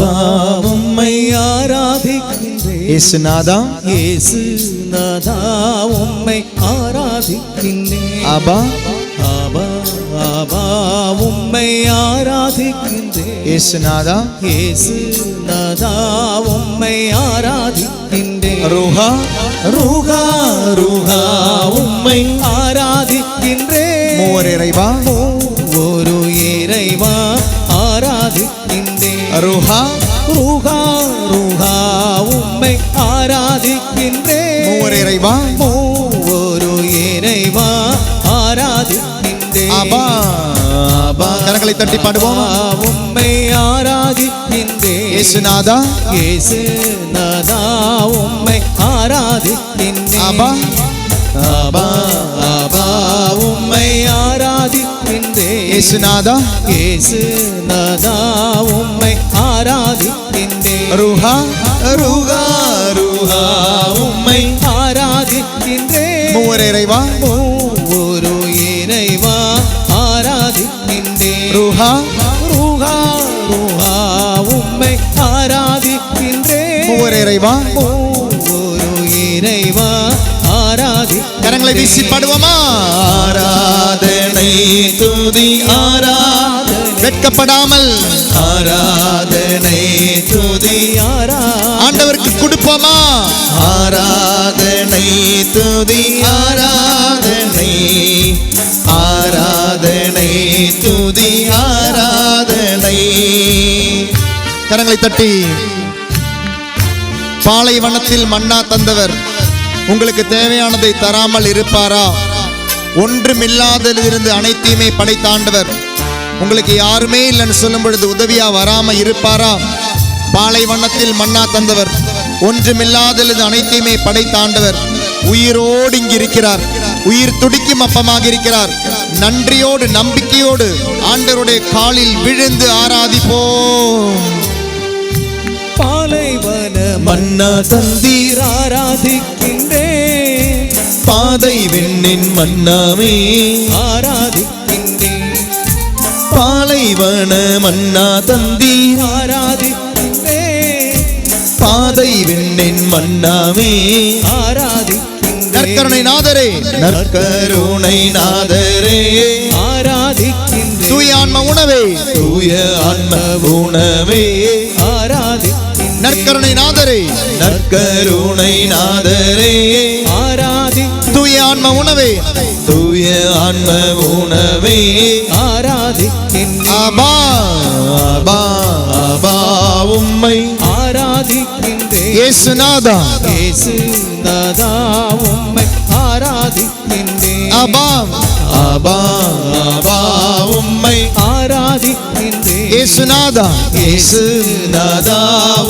அப்பா உம்மை ஆராதிக்கின்றேன். இயேசுநாதா இயேசுநாதா உம்மை ஆராதிக்கின்றேன். அப்பா அப்பா அப்பா உம்மை ஆராதிக்கின்றேன். இயேசுநாதா இயேசுநாதா உம்மை ஆராதிக்கின்றேன். ரூஹா ரூஹா ரூஹா உம்மை ஆராதிக்கின்றேன். மூவர் இறைவா ஒரு இறைவா ஆராதிக்கின்றேன். ரூஹா ரூஹா ரூஹா உம்மை ஆராதிக்கின்றேன். மூவர் இறைவா ஒரு இறைவா ஆராதிக்கின்றேன். அப்பா அப்பா கரங்களை தட்டி பாடுவோம். உம்மை ஆராதிக்கின்றேன். இயேசுநாதா இயேசுநாதா உம்மை ஆராதிக்கின்றேன். அப்பா அப்பா அப்பா உம்மை ஆராதிக்கின்றேன். இயேசுநாதா இயேசுநாதா உம்மை ஆராதிக்கின்றேன். ரூஹா ரூஹா ரூஹா உம்மை ஆராதிக்கின்றேன். மூவர் இறைவா ஒரு இறைவா ஆராதிக்கின்றேன். ரூஹா ரூஹா ரூஹா உம்மை ஆராதிக்கின்றேன். மூவர் இறைவா ஒரு இறைவா ஆராதிக்கின்றேன். கரங்களை வீசி பாடுவோமா. ஆராதனை துதி ஆராதனை வெட்கப்படாமல் ஆராதனை துதி ஆண்டவருக்கு கொடுப்போமா. ஆராதனை துதி ஆராதனை ஆராதனை துதி ஆராதனை. கரங்களை தட்டி. பாலைவனத்தில் மன்னா தந்தவர் உங்களுக்கு தேவையானதை தராமல் இருப்பாரா? ஒன்றுமில்லாததிலிருந்து அனைத்தையுமே படைத்தாண்டவர் உங்களுக்கு யாருமே இல்லைன்னு சொல்லும் பொழுது உதவியா வராம இருப்பாரா? பாலைவனத்தில் மன்னா தந்தவர் ஒன்றுமில்லாததிலிருந்து அனைத்தையுமே படைத்தாண்டவர் உயிரோடு இங்கு இருக்கிறார். உயிர் துடிக்கும் அப்பமாக இருக்கிறார். நன்றியோடு நம்பிக்கையோடு ஆண்டவருடைய காலில் விழுந்து ஆராதிப்போம். பாலைவன மன்னா தந்தீர் ஆராதிக்கின்றேன். பாதை விண்ணின் மன்னாவே ஆராதிக்கின்றேன். பாலைவன மன்னா தந்தீர் ஆராதிக்கின்றேன். பாதை விண்ணின் மன்னாவே ஆராதிக்கின்றேன். நற்கருணை நாதரே நற்கருணை நாதரே ஆராதிக்கின்றேன். தூய ஆன்ம உணவே தூய ஆன்ம உணவே ஆராதிக்கின்றேன். நற்கருணை நாதரே நற்கருணை நாதரே ஆராதிக்கின்றேன். தூய ஆன்ம உணவே தூய ஆன்ம உணவே ஆராதிக்கின்றேன். அபா அபா அபா உம்மை ஆராதிக்கின்றேன். இயேசுநாதா இயேசுநாதா உம்மை ஆராதிக்கின்றேன். அபா அபா அபா உம்மை ஆராதிக்கின்றேன். இயேசுநாதா இயேசுநாதா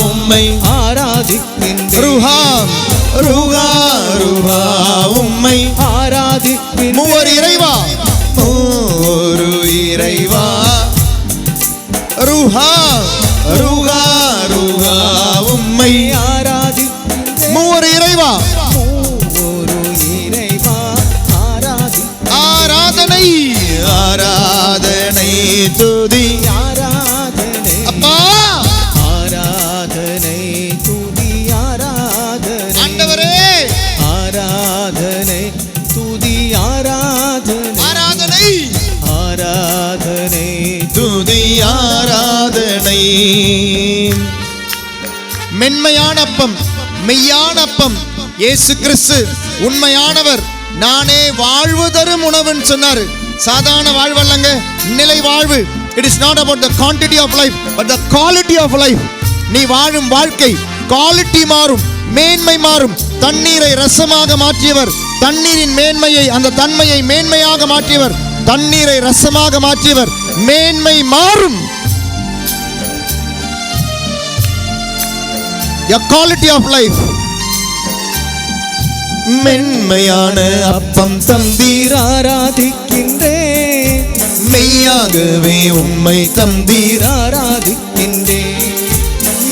உம்மை ஆராதிக்கின்றேன். ரூஹா ரூஹா ரூஹா உம்மை ஆராதிக்கின்றேன். மூவர் இறைவா ஒரு இறைவா ரூஹா ரூஹா ரூஹா உம்மை ஆராதிக்கின்றேன். மூவர் இறைவா ஒரு இறைவா ஆராதனை ஆராதனை துதி ஆராதனை அப்பா ஆராதனை துதி ஆராதனை ஆண்டவரே ஆராதனை துதி ஆராதனை ஆராதனை ஆராதனை துதி ஆராதனை. மென்மையான அப்பம் மெய்யான அப்பம் இயேசு கிறிஸ்து உண்மையானவர். நானே வாழ்வு தரும் உணவுன்னு சொன்னாரு. சாதாரண வாழ்வு அல்லங்க, நிலை வாழ்வு. It is not about the quantity of life but the quality of life. நீ வாழும் வாழ்க்கை குவாலிட்டி மாறும், மேன்மை மாறும். தண்ணீரை ரசமாக மாற்றியவர், தண்ணீரின் மேன்மையை அந்த தன்மையை மேன்மையாக மாற்றியவர், தண்ணீரை ரசமாக மாற்றியவர். மேன்மை மாறும். The quality of life. மென்மையான அப்பம் தந்தீர் ஆராதிக்கின்றேன். மெய்யாகவே உம்மை தந்தீர் ஆராதிக்கின்றேன்.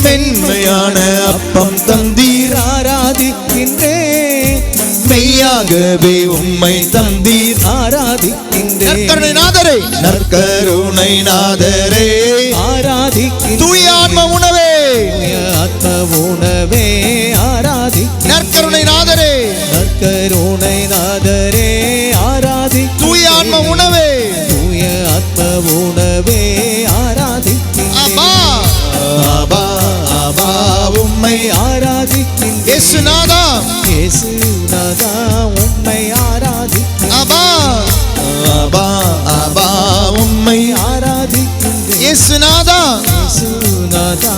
மென்மையான அப்பம் தந்தீர் ஆராதிக்கின்றேன். மெய்யாகவே உம்மை தந்தீர் ஆராதிக்கின்றேன். நற்கருணை நாதரே நற்கருணை நாதரே ஆராதிக்கின்றேன். தூய ஆன்ம உணவே தூய ஆத்ம உணவே ஆராதிக்கின்றேன். நற்கருணை நாதரே, நற்கருணை நாதரே ஆராதிக்கின்றேன். தூய ஆன்ம உணவே, தூய ஆத்ம உணவே ஆராதிக்கின்றேன். அப்பா ஆபா ஆபா உம்மை ஆராதிக்கின்றேன். இயேசுநாதா, இயேசுநாதா உம்மை ஆராதிக்கின்றேன். அப்பா ஆபா ஆபா உம்மை ஆராதிக்கின்றேன். இயேசுநாதா, இயேசுநாதா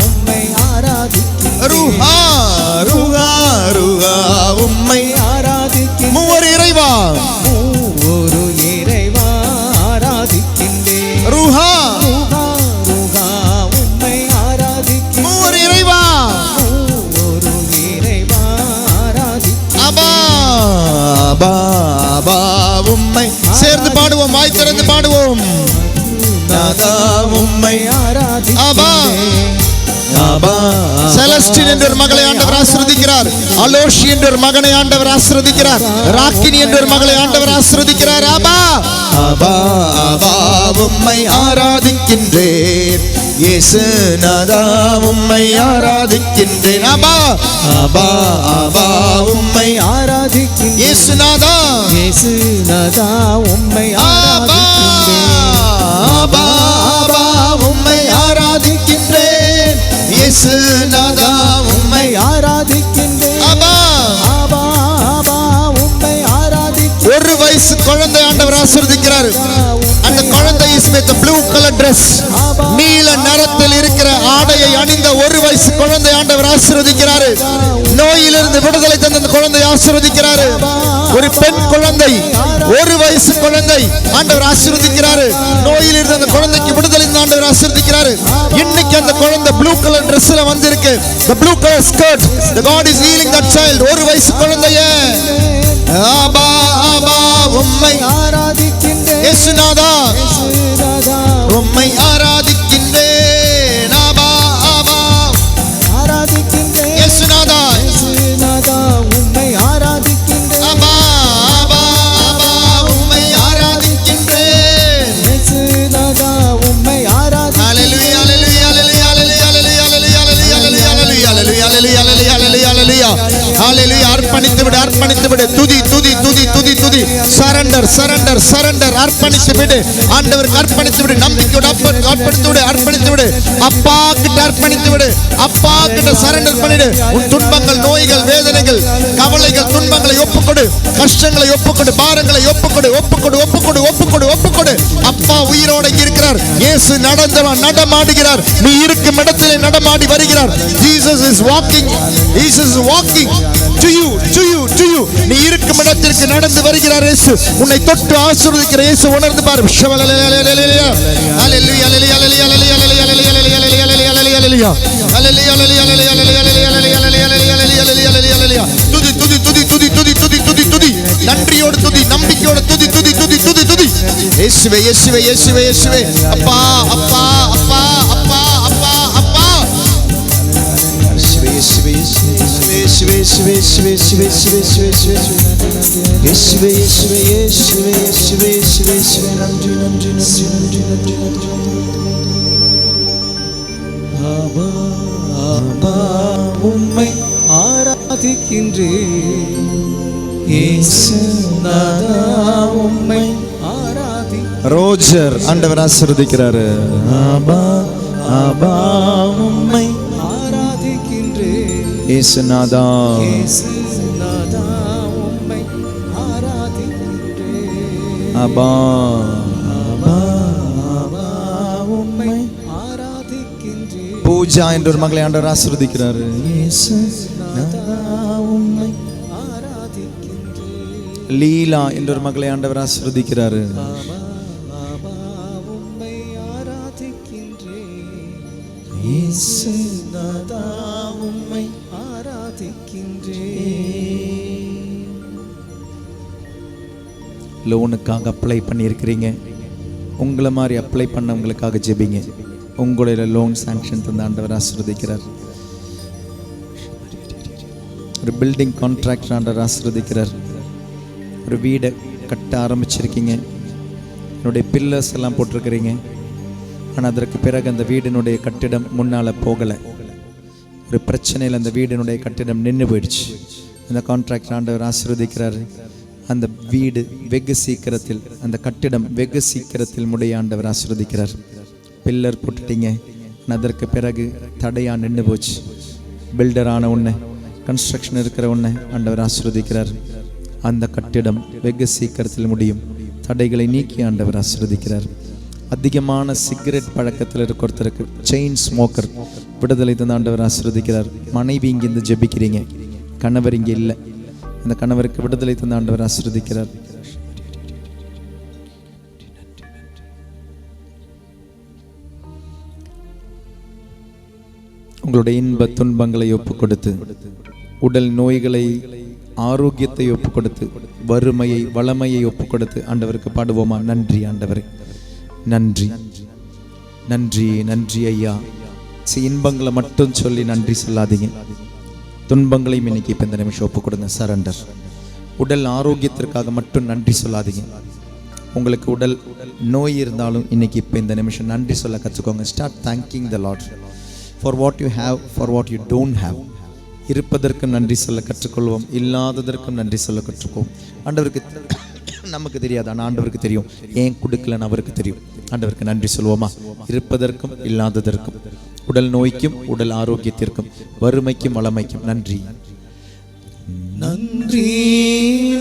உம்மை ஆராதிக்கின்றேன். ரூஹா ரூஹா ரூஹா உம்மை ஆராதிக்கின்றேன். மூவர் இறைவா, ஒரு இறைவா ஆராதிக்கின்றேன். ரூஹா ரூஹா ரூஹா உம்மை ஆராதிக்கின்றேன். மூவர் இறைவா, ஒரு இறைவா ஆராதிக்கின்றேன். அப்பா ஆபா ஆபா உம்மை சேர்ந்து பாடுவோம், வாய் திறந்து பாடுவோம். நாதா உம்மை ஆராதிக்கின்றேன். ஆபா செலஸ்டின் என்ற ஒரு மகளை ஆண்டவர் ஆசீர்வதிக்கிறார். அலோஷி என்ற ஒரு மகனை ஆண்டவர் ஆசீர்வதிக்கிறார். ராக்கினி என்ற ஒரு மகளை ஆண்டவர் ஆசீர்வதிக்கிறார். ஆபா ஆபா ஆபா உம்மை ஆராதிக்கின்றேன். இயேசுநாதா உம்மை ஆராதிக்கின்றேன். ஆபா ஆபா ஆபா உம்மை ஆராதிக்கின்றேன். இயேசுநாதா, இயேசுநாதா உம்மை ஆபா ஆராதிக்கின்றேன். ஆபா ஆபா உம்மை ஆராதிக்கின்றேன். இயேசுநாதா உம்மை ஆராதிக்கின்றேன். ஆபா ஆபா ஆபா உம்மை ஆராதிக்கின்றேன். ஒரு வயசு குழந்தை ஆண்டவர் ஆசீர்வதிக்கிறார். அந்த குழந்தை is with a blue color dress, நீல நிறத்தில் இருக்கிற ஆடையை அணிந்த ஒரு வயசு குழந்தை ஆண்டவர் ஆசீர்வதிக்கிறார். நோயிலிருந்து விடுதலை தந்த அந்த குழந்தை ஆசீர்வதிக்கிறார். ஒரு பெண் குழந்தை, ஒரு வயசு குழந்தை ஆண்டவர் ஆசீர்வதிக்கிறார். நோயிலிருந்து அந்த குழந்தைக்கு விடுதலை தந்த ஆண்டவர் ஆசீர்வதிக்கிறார். இன்னைக்கு அந்த குழந்தை ப்ளூ கலர் Dressல வந்திருக்கு. the blue color skirt, the God is healing that child. ஒரு வயசு குழந்தையே ஆபா ஆபா உம்மை ஆராதிக்கின்றேன். இயேசுநாதா இயேசுநாதா உம்மை ஆராதிக்கின்றேன். ஆபா ஆபா ஆராதிக்கின்றேன். இயேசுநாதா, இயேசுநாதா உம்மை ஆராதிக்கின்றேன். ஆபா ஆபா ஆபா உம்மை ஆராதிக்கின்றேன். இயேசுநாதா உம்மை ஆராதிக்கின்றேன். ஹalleluya ஹalleluya ஹalleluya ஹalleluya ஹalleluya ஹalleluya ஹalleluya ஹalleluya ஹalleluya ஹalleluya. அர்ப்பணித்து விடு, அர்ப்பணித்து விடு. துதி துதி துதி துதி துதி. Surrender surrender surrender. அர்ப்பணித்து விடு, ஆண்டவருக்கு அர்ப்பணித்து விடு. நம்பிக்கையோட அர்ப்பணித்து விடு, அர்ப்பணித்து விடு. அப்பா கிட்ட அர்ப்பணித்து விடு, அப்பா கிட்ட சரண்டர் பண்ணிடு. உன் துன்பங்கள், நோய்கள், வேதனைகள், கவலைகள், துன்பங்களை ஒப்புக்கொடு, கஷ்டங்களை ஒப்புக்கொடு, பாரங்களை ஒப்புக்கொடு, ஒப்புக்கொடு ஒப்புக்கொடு ஒப்புக்கொடு ஒப்புக்கொடு. அப்பா உயிரோட இருக்கிறார். இயேசு நடந்தவன், நடமாடுகிறார். நீ இருக்கும் இடத்திலே நடமாடி வருகிறார். Jesus is walking, Jesus is walking to you, to you, to you. நீ இருக்கும் இடத்திற்கு நடந்து வருகிறார் இயேசு. உன்னை தொட்டு ஆசீர்வதிக்கிற இயேசு. உணர்ந்து பாரு. ஹalleluya ஹalleluya ஹalleluya ஹalleluya ஹalleluya ஹalleluya ஹalleluya ஹalleluya. துதி துதி துதி துதி துதி துதி துதி துதி. நன்றியோடு துதி, நம்பிக்கையோடு துதி துதி துதி துதி துதி. இயேசுவே இயேசுவே இயேசுவே இயேசுவே. அப்பா அப்பா அப்பா அப்பா அப்பா அப்பா. இயேசுவே இயேசுவே இயேசுவே இயேசுவே இயேசுவே இயேசுவே இயேசுவே இயேசுவே இயேசுவே இயேசுவே இயேசுவே இயேசுவே. நன்றி நன்றி நன்றி நன்றி நன்றி நன்றி. ஆபா ஆபா உம்மை ஆராதிக்கின்றேன். இயேசுநாதா உம்மை ஆராதிக்கின்றேன். ரோஜர் ஆண்டவர் ஆசீர்வதிக்கிறாரு. ஆபா ஆபா உம்மை ஆராதிக்கின்றேன். இயேசுநாதா இயேசுநாதா உம்மை ஆராதிக்கின்றேன். ஆபா ஆபா ஆபா உம்மை ஆராதிக்கின்றேன். பூஜா என்ற ஒரு மகளை ஆண்டவர் ஆசீர்வதிக்கிறாரு. இயேசுநாதா உம்மை ஆராதிக்கின்றேன். லீலா என்ற ஒரு மகளை ஆண்டவர் ஆசீர்வதிக்கிறாரு. ஆபா ஆபா உம்மை ஆராதிக்கின்றேன். இயேசுநாதா உம்மை ஆராதிக்கின்றேன். லோனுக்காக அப்ளை பண்ணியிருக்கிறீங்க. உங்களை மாதிரி அப்ளை பண்ணவங்களுக்காக ஜெபிங்க. உங்களுடைய லோன் சாங்ஷன் தந்த ஆண்டவர் ஆசீர்வதிக்கிறார். ஒரு பில்டிங் கான்ட்ராக்டர் ஆண்டவர் ஆசீர்வதிக்கிறார். ஒரு வீடை கட்ட ஆரம்பிச்சிருக்கீங்க. என்னுடைய பில்லர்ஸ் எல்லாம் போட்டிருக்கிறீங்க. ஆனால் அதற்கு பிறகு அந்த வீடினுடைய கட்டிடம் முன்னால் போகலை. ஒரு பிரச்சனையில் அந்த வீடினுடைய கட்டிடம் நின்று போயிடுச்சு. அந்த கான்ட்ராக்ட் ஆண்டவர் ஆசீர்வதிக்கிறாரு. அந்த வீடு வெகு சீக்கிரத்தில், அந்த கட்டிடம் வெகு சீக்கிரத்தில் முடிய ஆண்டவர் ஆசீர்வதிக்கிறார். பில்லர் போட்டுட்டீங்க, அதற்கு பிறகு தடையா நின்று போச்சு. பில்டரான உன்னை, கன்ஸ்ட்ரக்ஷன் இருக்கிற உன்னை ஆண்டவர் ஆசீர்வதிக்கிறார். அந்த கட்டிடம் வெகு சீக்கிரத்தில் முடியும். தடைகளை நீக்கி ஆண்டவர் ஆசீர்வதிக்கிறார். அதிகமான சிகரெட் பழக்கத்தில் இருக்க ஒருத்தருக்கு, செயின் ஸ்மோக்கர், விடுதலை தந்து ஆண்டவர் ஆசீர்வதிக்கிறார். மனைவி இங்கிருந்து ஜெபிக்கிறீங்க, கணவர் இங்கே இல்லை, அந்த கணவருக்கு விடுதலை தந்து ஆண்டவர் ஆசீர்வதிக்கிறார். உங்களுடைய இன்ப துன்பங்களை ஒப்பு கொடுத்து, உடல் நோய்களை, ஆரோக்கியத்தை ஒப்பு கொடுத்து, வறுமையை, வளமையை ஒப்பு கொடுத்து ஆண்டவருக்கு பாடுவோமா? நன்றி ஆண்டவரே, நன்றி நன்றி நன்றி ஐயா. இன்பங்களை மட்டும் சொல்லி நன்றி சொல்லாதீங்க, துன்பங்களையும் இன்னைக்கு இப்போ இந்த நிமிஷம் ஒப்பு கொடுங்க. சரண்டர். உடல் ஆரோக்கியத்திற்காக மட்டும் நன்றி சொல்லாதீங்க. உங்களுக்கு உடல் நோய் இருந்தாலும் இன்னைக்கு இப்போ இந்த நிமிஷம் நன்றி சொல்ல கற்றுக்கோங்க. Start thanking the Lord for what you have, for what you don't have. இருப்பதற்கும் நன்றி சொல்ல கற்றுக்கொள்வோம், இல்லாததற்கும் நன்றி சொல்ல கற்றுக்கோம். ஆண்டவருக்கு நமக்கு தெரியாது, ஆனால் ஆண்டவருக்கு தெரியும். ஏன் கொடுக்கலன்னு அவருக்கு தெரியும். ஆண்டவருக்கு நன்றி சொல்வோமா? இருப்பதற்கும் இல்லாததற்கும், உடல் நோய்க்கும் உடல் ஆரோக்கியத்திற்கும், வறுமைக்கும் வளமைக்கும் நன்றி. நன்றி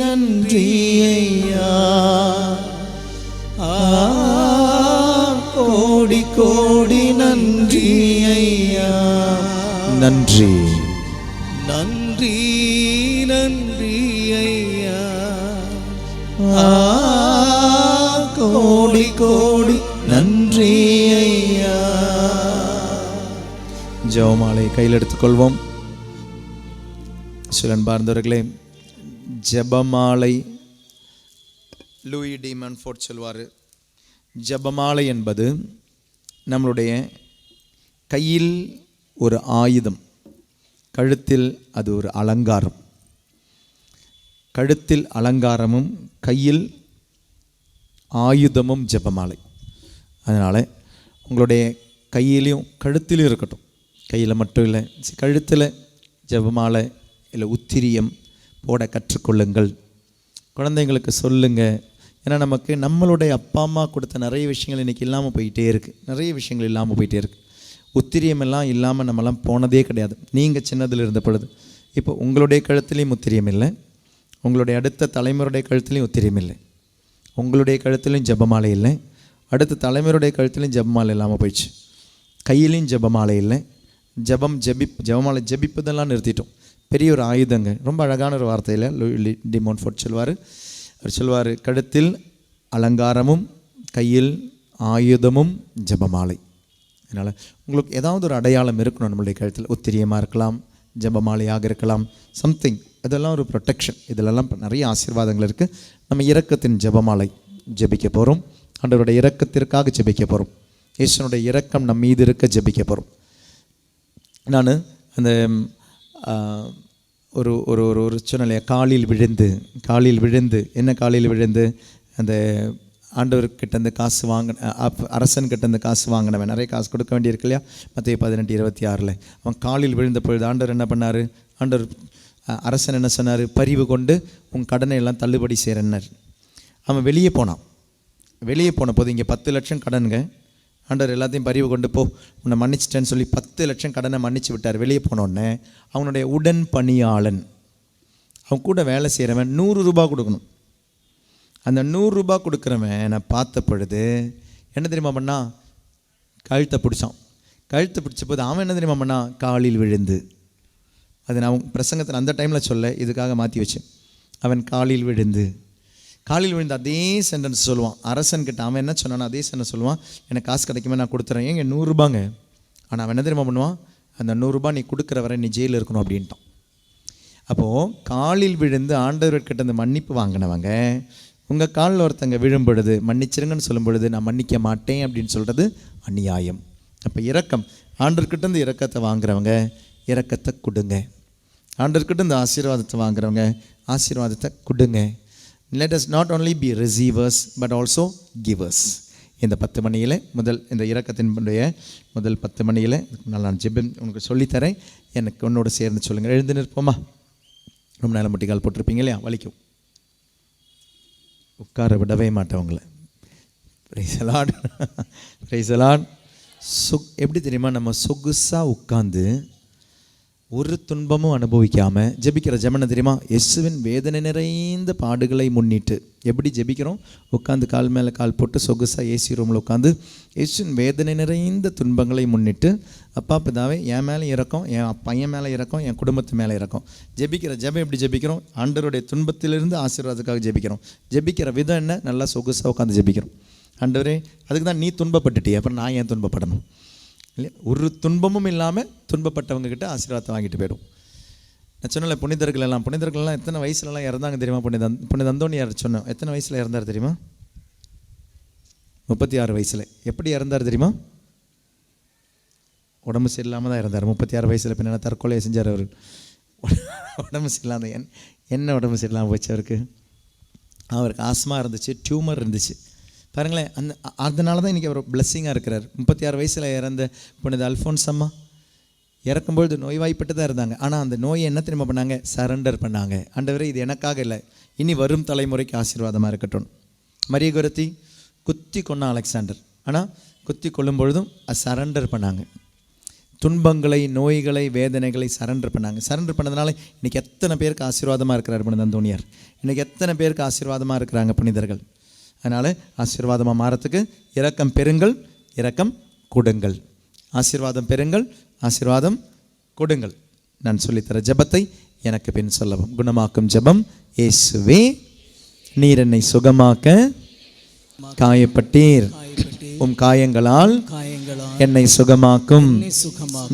நன்றி ஐயா, கோடி கோடி நன்றி ஐயா. நன்றி நன்றி நன்றி ஐயா, கோடி கோடி நன்றி ஐயா. ஜெபமாலை கையில் எடுத்துக்கொள்வோம். சிலன் பார்ந்தவர்களே, ஜெபமாலை, லூயி டி மன்ஃபோர்ட் சொல்வார், ஜெபமாலை என்பது நம்மளுடைய கையில் ஒரு ஆயுதம், கழுத்தில் அது ஒரு அலங்காரம். கழுத்தில் அலங்காரமும் கையில் ஆயுதமும் ஜெபமாலை. அதனால் உங்களுடைய கையிலையும் கழுத்திலையும் இருக்கட்டும். கையில் மட்டும் இல்லை, கழுத்தில் ஜெபமாலை இல்லை உத்திரியம் போட கற்றுக்கொள்ளுங்கள். குழந்தைங்களுக்கு சொல்லுங்கள். ஏன்னா நமக்கு நம்மளுடைய அப்பா அம்மா கொடுத்த நிறைய விஷயங்கள் இன்றைக்கி இல்லாமல் போயிட்டே இருக்குது. நிறைய விஷயங்கள் இல்லாமல் போயிட்டே இருக்குது. உத்திரியம் எல்லாம் இல்லாமல் நம்மலாம் போனதே கிடையாது. நீங்கள் சின்னதில் இருந்த பொழுது. இப்போ உங்களுடைய கழுத்துலேயும் உத்திரியம் இல்லை, உங்களுடைய அடுத்த தலைமுறையுடைய கழுத்துலேயும் உத்திரியம் இல்லை, உங்களுடைய கழுத்துலையும் ஜெபமாலை இல்லை, அடுத்த தலைமுறையுடைய கழுத்துலையும் ஜெபமாலை இல்லாமல் போயிடுச்சு. கையிலையும் ஜெபமாலை இல்லை. ஜெபமாலை ஜெபிப்பதெல்லாம் நிறுத்திட்டோம். பெரிய ஒரு ஆயுதங்க. ரொம்ப அழகான ஒரு வார்த்தையில் லூயி டி மோன்ஃபோர்ட் சொல்வார். அவர் சொல்வார், கழுத்தில் அலங்காரமும் கையில் ஆயுதமும் ஜெபமாலை. அதனால் உங்களுக்கு ஏதாவது ஒரு அடையாளம் இருக்கணும். நம்மளுடைய கழுத்தில் உத்திரியமாக இருக்கலாம், ஜெபமாலையாக இருக்கலாம், சம்திங். இதெல்லாம் ஒரு ப்ரொடெக்ஷன். இதிலெல்லாம் நிறைய ஆசீர்வாதங்கள் இருக்குது. நம்ம இரக்கத்தின் ஜெபமாலை ஜெபிக்க போகிறோம். ஆண்டவருடைய இரக்கத்திற்காக ஜெபிக்க போகிறோம். இயேசுனுடைய இரக்கம் நம் மீது இருக்க ஜெபிக்க போகிறோம். நான் அந்த ஒரு ஒரு ஒரு சொன்னலையா, காலில் விழுந்து என்ன காலில் விழுந்து அந்த ஆண்டவர்கிட்ட இருந்து காசு அரசன்கிட்ட இருந்து காசு வாங்கினவன், நிறைய காசு கொடுக்க வேண்டியிருக்கு இல்லையா, மத்தேயு 18:26. அவன் காலில் விழுந்த பொழுது ஆண்டவர் என்ன பண்ணார்? ஆண்டவர் அரசன் என்ன சொன்னார்? பரிவு கொண்டு உன் கடனை எல்லாம் தள்ளுபடி செய்கிறன்னார். அவன் வெளியே போன போது இங்கே 10 லட்சம் கடனுங்க. ஆண்டவர் எல்லாத்தையும் பரிவு கொண்டு போ, உன்னை மன்னிச்சிட்டேன்னு சொல்லி 10 லட்சம் கடனை மன்னிச்சு விட்டார். வெளியே போனோடனே அவனுடைய உடன் பணியாளன், அவன் கூட வேலை செய்கிறவன் 100 ரூபா கொடுக்கணும். அந்த 100 ரூபா கொடுக்குறவன் நான் பார்த்த பொழுது என்ன தெரியுமா பண்ணா? கழுத்தை பிடிச்ச போது அவன் என்ன தெரியுமா பண்ணா? காலில் விழுந்து. அது நான் பிரசங்கத்தில் அந்த டைமில் சொல்ல இதுக்காக மாற்றி வச்சேன். அவன் காலில் விழுந்து அதே சென்டென்ஸ் சொல்லுவான் அரசன்கிட்ட. அவன் என்ன சொன்னான்? அதே சென்டென்ஸ் சொல்லுவான், எனக்கு காசு கிடைக்குமே நான் கொடுத்துறேன். ஏங்க 100 ரூபாங்க. ஆனால் அவன் என்ன தெரியுமா பண்ணுவான்? அந்த 100 ரூபா நீ கொடுக்குற வரை நீ ஜெயிலில் இருக்கணும் அப்படின்ட்டான். அப்போது காலில் விழுந்து ஆண்டவர்கிட்ட அந்த மன்னிப்பு வாங்கினவங்க, உங்கள் காலில் ஒருத்தங்க விழும் பொழுது மன்னிச்சிருங்கன்னு சொல்லும் பொழுது நான் மன்னிக்க மாட்டேன் அப்படின்னு சொல்கிறது அநியாயம். அப்போ இரக்கம், ஆண்டவர்கிட்ட இந்த இரக்கத்தை வாங்குறவங்க இரக்கத்தை கொடுங்க. ஆண்டவர்கிட்ட இந்த ஆசீர்வாதத்தை வாங்குறவங்க ஆசீர்வாதத்தை கொடுங்க. Let us not only be receivers but also givers. இந்த 10 மணியில் இந்த இரக்கத்தினுடைய முதல் 10 மணியில் நான் ஜெபம் உங்களுக்கு சொல்லித்தரேன். எனக்கு உன்னோட சேர்ந்து சொல்லுங்கள். எழுந்து நிற்போமா? ரொம்ப நேரம் முட்டிக்கால் போட்டிருப்பீங்க இல்லையா? வலிக்கும், உட்கார விடவே மாட்டேன் உங்களை. Price the Lord, price the Lord. எப்படி தெரியுமா, நம்ம சொகுசாக உட்காந்து ஒரு துன்பமும் அனுபவிக்காமல் ஜெபிக்கிற ஜெபனை தெரியுமா? இயேசுவின் வேதனை நிறைந்த பாடுகளை முன்னிட்டு எப்படி ஜெபிக்கிறோம்? உட்காந்து கால் மேலே கால் போட்டு சொகுசாக ஏசி ரூமில் உட்காந்து இயேசுவின் வேதனை நிறைந்த துன்பங்களை முன்னிட்டு, அப்பா பிதாவே என் மேலே இறக்கம், என் பையன் மேலே இறக்கம், என் குடும்பத்து மேலே இறக்கம். ஜெபிக்கிற ஜெபம் எப்படி ஜெபிக்கிறோம்? ஆண்டவருடைய துன்பத்திலிருந்து ஆசீர்வாதத்துக்காக ஜெபிக்கிறோம். ஜெபிக்கிற விதம் என்ன? நல்லா சொகுசாக உட்காந்து ஜெபிக்கிறோம். ஆண்டவரே, அதுக்கு தான் நீ துன்பப்பட்டுட்டியே, அப்புறம் நான் ஏன் துன்பப்படணும்? இல்லையா? ஒரு துன்பமும் இல்லாமல் துன்பப்பட்டவங்க கிட்ட ஆசீர்வாதத்தை வாங்கிட்டு போயிடும். நான் சொன்னல, புனிதர்கள்லாம் எத்தனை வயசுலலாம் இறந்தாங்க தெரியுமா? புனித அந்தோணியார் சொன்னோம். எத்தனை வயசில் இறந்தார் தெரியுமா? 36 வயசில். எப்படி இறந்தார் தெரியுமா? உடம்பு சரியில்லாமல் தான் இறந்தார். 36 வயசில். பின்ன தற்கொலையை செஞ்சார் அவர். உடம்பு சரியில்லாத என்ன உடம்பு சரியில்லாமல் போச்சு அவருக்கு ஆஸ்மா இருந்துச்சு, டியூமர் இருந்துச்சு. பாருங்களேன், அதனால தான் இன்றைக்கி அவர் பிளஸ்ஸிங்காக இருக்கிறார். 36 வயசில் இறந்த புனித அல்ஃபோன்ஸ் அம்மா இறக்கும்பொழுது நோய்வாய்ப்பட்டு தான் இருந்தாங்க. ஆனால் அந்த நோயை என்ன தெரியுமா பண்ணாங்க? சரண்டர் பண்ணாங்க. ஆண்டவரே, இது எனக்காக இல்லை, இனி வரும் தலைமுறைக்கு ஆசீர்வாதமாக இருக்கட்டும். மரிய குரத்தி குத்தி கொன்னா அலெக்சாண்டர், ஆனால் குத்தி கொள்ளும் பொழுதும் சரண்டர் பண்ணாங்க. துன்பங்களை, நோய்களை, வேதனைகளை சரண்டர் பண்ணாங்க. சரண்டர் பண்ணதுனால இன்றைக்கி எத்தனை பேருக்கு ஆசீர்வாதமாக இருக்கிறார் புனித அந்தோணியார். இன்றைக்கி எத்தனை பேருக்கு ஆசீர்வாதமாக இருக்கிறாங்க புனிதர்கள். அதனால் ஆசீர்வாதமாக மாறத்துக்கு இரக்கம் பெறுங்கள், இரக்கம் கொடுங்கள். ஆசீர்வாதம் பெறுங்கள், ஆசீர்வாதம் கொடுங்கள். நான் சொல்லித்தர ஜெபத்தை எனக்கு பின் சொல்லவும். குணமாக்கும் ஜெபம். இயேசுவே, நீர் என்னை சுகமாக்க காயப்பட்டீர், உம் காயங்களால் என்னை சுகமாக்கும்.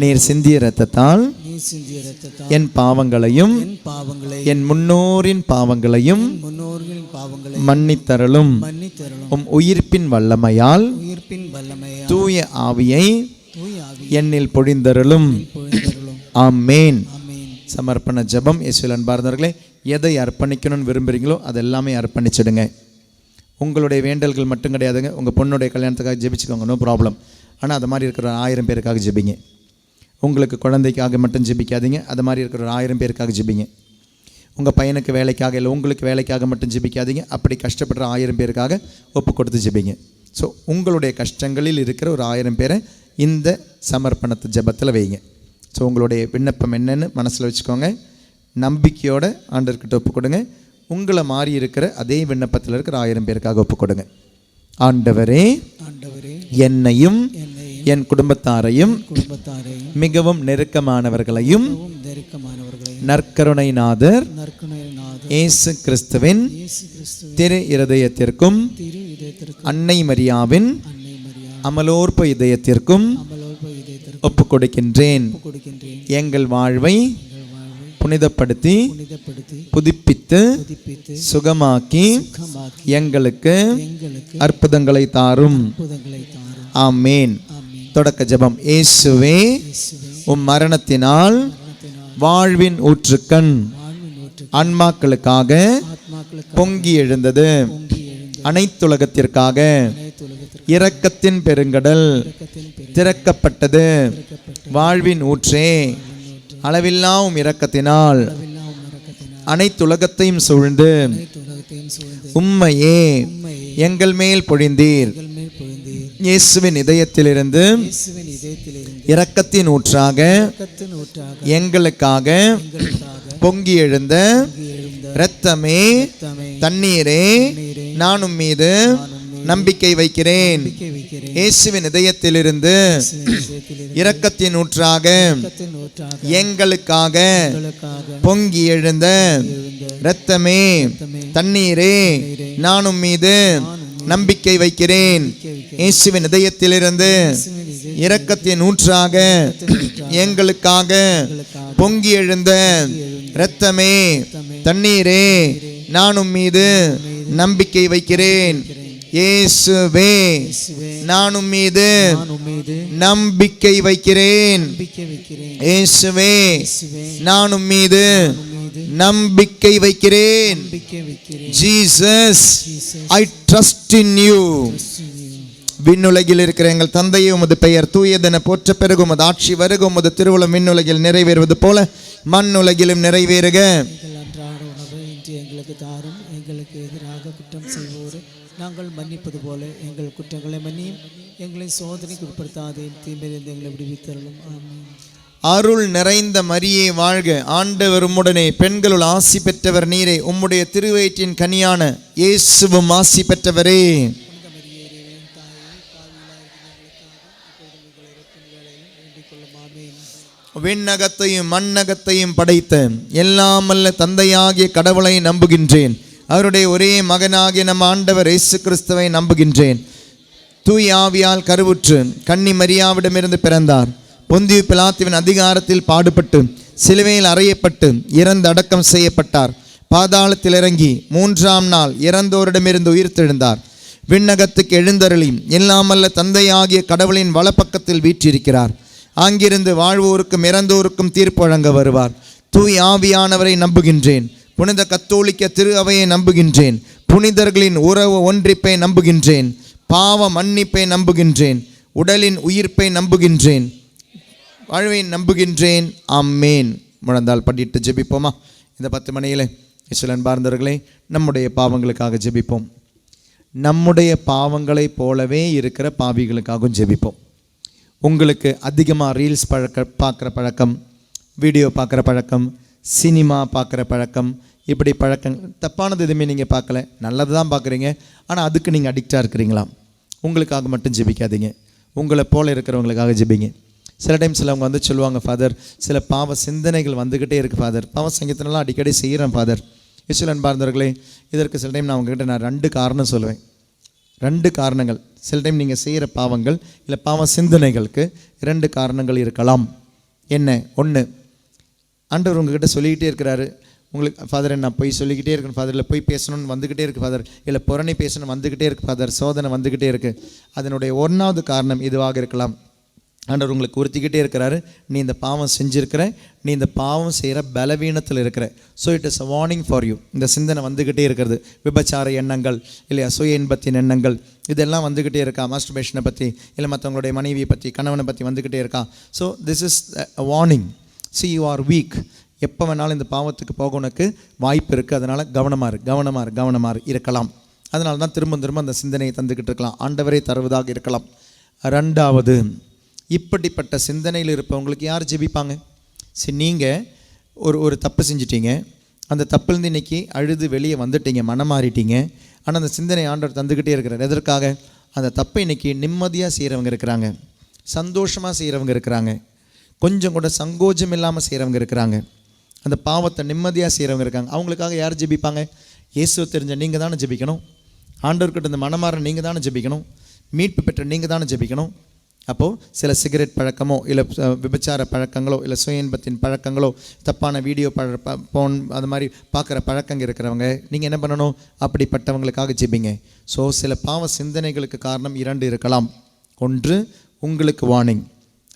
நீர் சிந்திய இரத்தத்தால் என் பாவங்களையும் என் முன்னோரின் பாவங்களையும் மன்னித்தருளும். உம் உயிர்ப்பின் வல்லமையால் தூய ஆவியை என்னில் பொழிந்தருளும். ஆமேன். சமர்ப்பண ஜெபம். இயேசுவில் அன்பார்ந்தவர்களே, எதை அர்ப்பணிக்கணும்னு விரும்புகிறீங்களோ அதெல்லாமே அர்ப்பணிச்சிடுங்க. உங்களுடைய வேண்டல்கள் மட்டும் கிடையாதுங்க. உங்கள் பொண்ணுடைய கல்யாணத்துக்காக ஜெபிச்சுக்கோங்க, நோ ப்ராப்ளம். ஆனால் அது மாதிரி இருக்கிற 1000 பேருக்காக ஜெபிங்க. உங்களுக்கு குழந்தைக்காக மட்டும் ஜெபிக்காதீங்க, அது மாதிரி இருக்கிற 1000 பேருக்காக ஜெபிங்க. உங்கள் பையனுக்கு வேலைக்காக இல்லை, உங்களுக்கு வேலைக்காக மட்டும் ஜெபிக்காதீங்க. அப்படி கஷ்டப்படுற 1000 பேருக்காக ஒப்பு கொடுத்து ஜெபிங்க. ஸோ உங்களுடைய கஷ்டங்களில் இருக்கிற ஒரு 1000 பேரை இந்த சமர்ப்பணத்து ஜெபத்தில் வைங்க. ஸோ உங்களுடைய விண்ணப்பம் என்னன்னு மனசில் வச்சுக்கோங்க. நம்பிக்கையோடு ஆண்டவர்கிட்ட ஒப்பு கொடுங்க. உங்களை மாறி இருக்கிற அதே விண்ணப்பத்தில் இருக்கிற 1000 பேருக்காக ஒப்பு கொடுங்க. ஆண்டவரே, என்னையும் என் குடும்பத்தாரையும் மிகவும் நெருக்கமானவர்களையும் நற்கருணை நாதர் இயேசு கிறிஸ்துவின் திரு இருதயத்திற்கும் அன்னை மரியாவின் அமலோற்ப இதயத்திற்கும் ஒப்பு கொடுக்கின்றேன். எங்கள் வாழ்வை புனிதப்படுத்தி புதுப்பித்து சுகமாக்கி எங்களுக்கு அற்புதங்களை தாரும். ஆமேன். தொடக்க ஜெபம். இயேசுவே, உம் மரணத்தினால் வாழ்வின் ஊற்றுக்கண் ஆன்மாக்களுக்காக பொங்கி எழுந்தது. அனைத்துலகத்திற்காக இரக்கத்தின் பெருங்கடல் திறக்கப்பட்டது. வாழ்வின் ஊற்றே, அளவில்லாவும் இரக்கத்தினால் அனைத்துலகத்தையும் சூழ்ந்து உம்மையே எங்கள் மேல் பொழிந்தீர். இயேசுவின் இதயத்திலிருந்து இரக்கத்தின் ஊற்றாக எங்களுக்காக பொங்கி எழுந்த இரத்தமே, தண்ணீரே, நான் உம் மீது நம்பிக்கை வைக்கிறேன். இயேசுவின் இதயத்திலிருந்து இரக்கத்தின் ஊற்றாக எங்களுக்காக பொங்கி எழுந்த இரத்தமே, தண்ணீரே, நான் உம் மீது நம்பிக்கை வைக்கிறேன். இயேசுவின் இதயத்திலிருந்து இரக்கத்தின் ஊற்றாக எங்களுக்காக பொங்கி எழுந்த இரத்தமே, தண்ணீரே, நான் உம் மீது நம்பிக்கை வைக்கிறேன். இயேசுவே, நான் உம் மீது நம்பிக்கை வைக்கிறேன். இயேசுவே, நான் உம் மீது நம்பிக்கை வைக்கிறேன். Jesus, I trust in you. விண்ணுலகில் இருக்கிற எங்கள் தந்தையே, உமது பெயர் தூயதென போற்ற பெருக, உமது ஆட்சி வருக, உமது திருவுளம் விண்ணுலகில் நிறைவேறுவது போல மண்ணுலகிலும் நிறைவேறுக. எங்கள் அன்றாட உணவை இன்று எங்களுக்கு தாரும். எங்களுக்கு எதிராக குற்றம் செய்வோரை நாங்கள் மன்னிப்பது போல எங்கள் குற்றங்களை மன்னியும். எங்களை சோதனைக்கு உட்படுத்தாதேயும், தீமையிலிருந்து எங்களை விடுவித்தருளும். ஆமென். அருள் நிறைந்த மரியே வாழ்க, ஆண்டவர் உம்முடனே, பெண்களுள் ஆசி பெற்றவர் நீரே, உம்முடைய திருவயிற்றின் கனியான இயேசுவும் ஆசி பெற்றவரே. விண்ணகத்தையும் மண்ணகத்தையும் படைத்த எல்லாமல்ல தந்தையாகிய கடவுளை நம்புகின்றேன். அவருடைய ஒரே மகனாகிய நம் ஆண்டவர் இயேசு கிறிஸ்துவை நம்புகின்றேன். தூய் ஆவியால் கருவுற்று கன்னி மரியாவிடமிருந்து பிறந்தார். பொந்தியு பிலாத்துவின் அதிகாரத்தில் பாடுபட்டு சிலுவையில் அறையப்பட்டு இறந்து அடக்கம் செய்யப்பட்டார். பாதாளத்தில் இறங்கி 3ஆம் நாள் இறந்தோரிடமிருந்து உயிர்த்தெழுந்தார். விண்ணகத்துக்கு எழுந்தருளி எல்லாமல்ல தந்தையாகிய கடவுளின் வலப்பக்கத்தில் வீற்றிருக்கிறார். அங்கிருந்து வாழ்வோருக்கும் இறந்தோருக்கும் தீர்ப்பு வழங்க வருவார். தூய் ஆவியானவரை நம்புகின்றேன். புனித கத்தோலிக்க திரு அவையை நம்புகின்றேன். புனிதர்களின் உறவு ஒன்றிப்பை நம்புகின்றேன். பாவ மன்னிப்பை நம்புகின்றேன். உடலின் உயிர்ப்பை நம்புகின்றேன். வாழ்வை நம்புகின்றேன். ஆமேன். முழந்தால் படிட்டு ஜெபிப்போமா? இந்த 10 மணியில் இஸ்லாம்பார்ந்தவர்களே, நம்முடைய பாவங்களுக்காக ஜெபிப்போம். நம்முடைய பாவங்களைப் போலவே இருக்கிற பாவிகளுக்காகவும் ஜெபிப்போம். உங்களுக்கு அதிகமாக ரீல்ஸ் பார்க்குற பழக்கம், வீடியோ பார்க்குற பழக்கம், சினிமா பார்க்குற பழக்கம், இப்படி பழக்கங்கள் தப்பானது எதுவுமே நீங்கள் பார்க்கல, நல்லது தான் பார்க்குறீங்க. ஆனால் அதுக்கு நீங்கள் அடிக்டாக இருக்கிறீங்களா? உங்களுக்காக மட்டும் ஜெபிக்காதீங்க, உங்களை போல் இருக்கிறவங்களுக்காக ஜெபிங்க. சில டைம் சிலவங்க வந்து சொல்லுவாங்க, ஃபாதர் சில பாவ சிந்தனைகள் வந்துக்கிட்டே இருக்குது ஃபாதர், பாவ சங்கீதனெல்லாம் அடிக்கடி செய்கிறேன் ஃபாதர். இஸ்லாம் அன்பார்ந்தவர்களே, இதற்கு சில டைம் நான் உங்ககிட்ட 2 காரணம் சொல்லுவேன். 2 காரணங்கள். சில டைம் நீங்கள் செய்கிற பாவங்கள் இல்லை பாவ சிந்தனைகளுக்கு 2 காரணங்கள் இருக்கலாம். என்ன? 1, ஆண்டவர் உங்ககிட்ட சொல்லிக்கிட்டே இருக்கிறாரு, உங்களுக்கு ஃபாதர் நான் போய் சொல்லிக்கிட்டே இருக்கணும் ஃபாதர், இல்லை போய் பேசணும்னு வந்துக்கிட்டே இருக்குது ஃபாதர், இல்லை புறணி பேசணும் வந்துக்கிட்டே இருக்குது ஃபாதர், சோதனை வந்துக்கிட்டே இருக்குது. அதனுடைய 1வது காரணம் இதுவாக இருக்கலாம். ஆண்டவர் உங்களுக்கு உறுத்திக்கிட்டே இருக்கிறாரு, நீ இந்த பாவம் செஞ்சுருக்கிற, நீ இந்த பாவம் செய்கிற பலவீனத்தில் இருக்கிற. So it is a warning for you. இந்த சிந்தனை வந்துக்கிட்டே இருக்கிறது, விபச்சார எண்ணங்கள் இல்லையா, சுய இன்பத்தின் எண்ணங்கள், இதெல்லாம் வந்துக்கிட்டே இருக்கா, மாஸ்டர்பேஷனை பற்றி இல்லை மற்றவங்களுடைய மனைவியை பற்றி கணவனை பற்றி வந்துக்கிட்டே இருக்கா. So this is a warning. C you are week. எப்போ வேணாலும் இந்த பாவத்துக்கு போக உனக்கு வாய்ப்பு இருக்குது. அதனால் கவனமாக இருக்கலாம். அதனால தான் திரும்ப அந்த சிந்தனையை தந்துக்கிட்டு இருக்கலாம், ஆண்டவரே தருவதாக இருக்கலாம். 2வது, இப்படிப்பட்ட சிந்தனையில் இருப்பவங்களுக்கு யார் ஜெபிப்பாங்க? சரி, நீங்கள் ஒரு தப்பு செஞ்சிட்டீங்க, அந்த தப்புலேருந்து இன்றைக்கி அழுது வெளியே வந்துட்டீங்க, மனம் மாறிட்டீங்க. ஆனால் அந்த சிந்தனை ஆண்டவர் தந்துக்கிட்டே இருக்கிறார். எதற்காக? அந்த தப்பை இன்றைக்கி நிம்மதியாக செய்கிறவங்க இருக்கிறாங்க, சந்தோஷமாக செய்கிறவங்க இருக்கிறாங்க, கொஞ்சம் கூட சங்கோஜம் இல்லாமல் செய்கிறவங்க இருக்கிறாங்க, அந்த பாவத்தை நிம்மதியாக செய்கிறவங்க இருக்காங்க. அவங்களுக்காக யார் ஜெபிப்பாங்க? இயேசுவை தெரிஞ்ச நீங்கள் தானே ஜெபிக்கணும். ஆண்டவர்கிட்ட இந்த மனமாற நீங்கள் தானே ஜெபிக்கணும். மீட்பு பெற்ற நீங்கள் தானே ஜெபிக்கணும். அப்போது சில சிகரெட் பழக்கமோ இல்லை விபச்சார பழக்கங்களோ இல்லை சுய இன்பத்தின் பழக்கங்களோ தப்பான வீடியோ போன் அது மாதிரி பார்க்குற பழக்கங்கள் இருக்கிறவங்க நீங்கள் என்ன பண்ணணும்? அப்படிப்பட்டவங்களுக்காக ஜெபிங்க. ஸோ சில பாவ சிந்தனைகளுக்கு காரணம் 2 இருக்கலாம். 1 உங்களுக்கு வார்னிங்,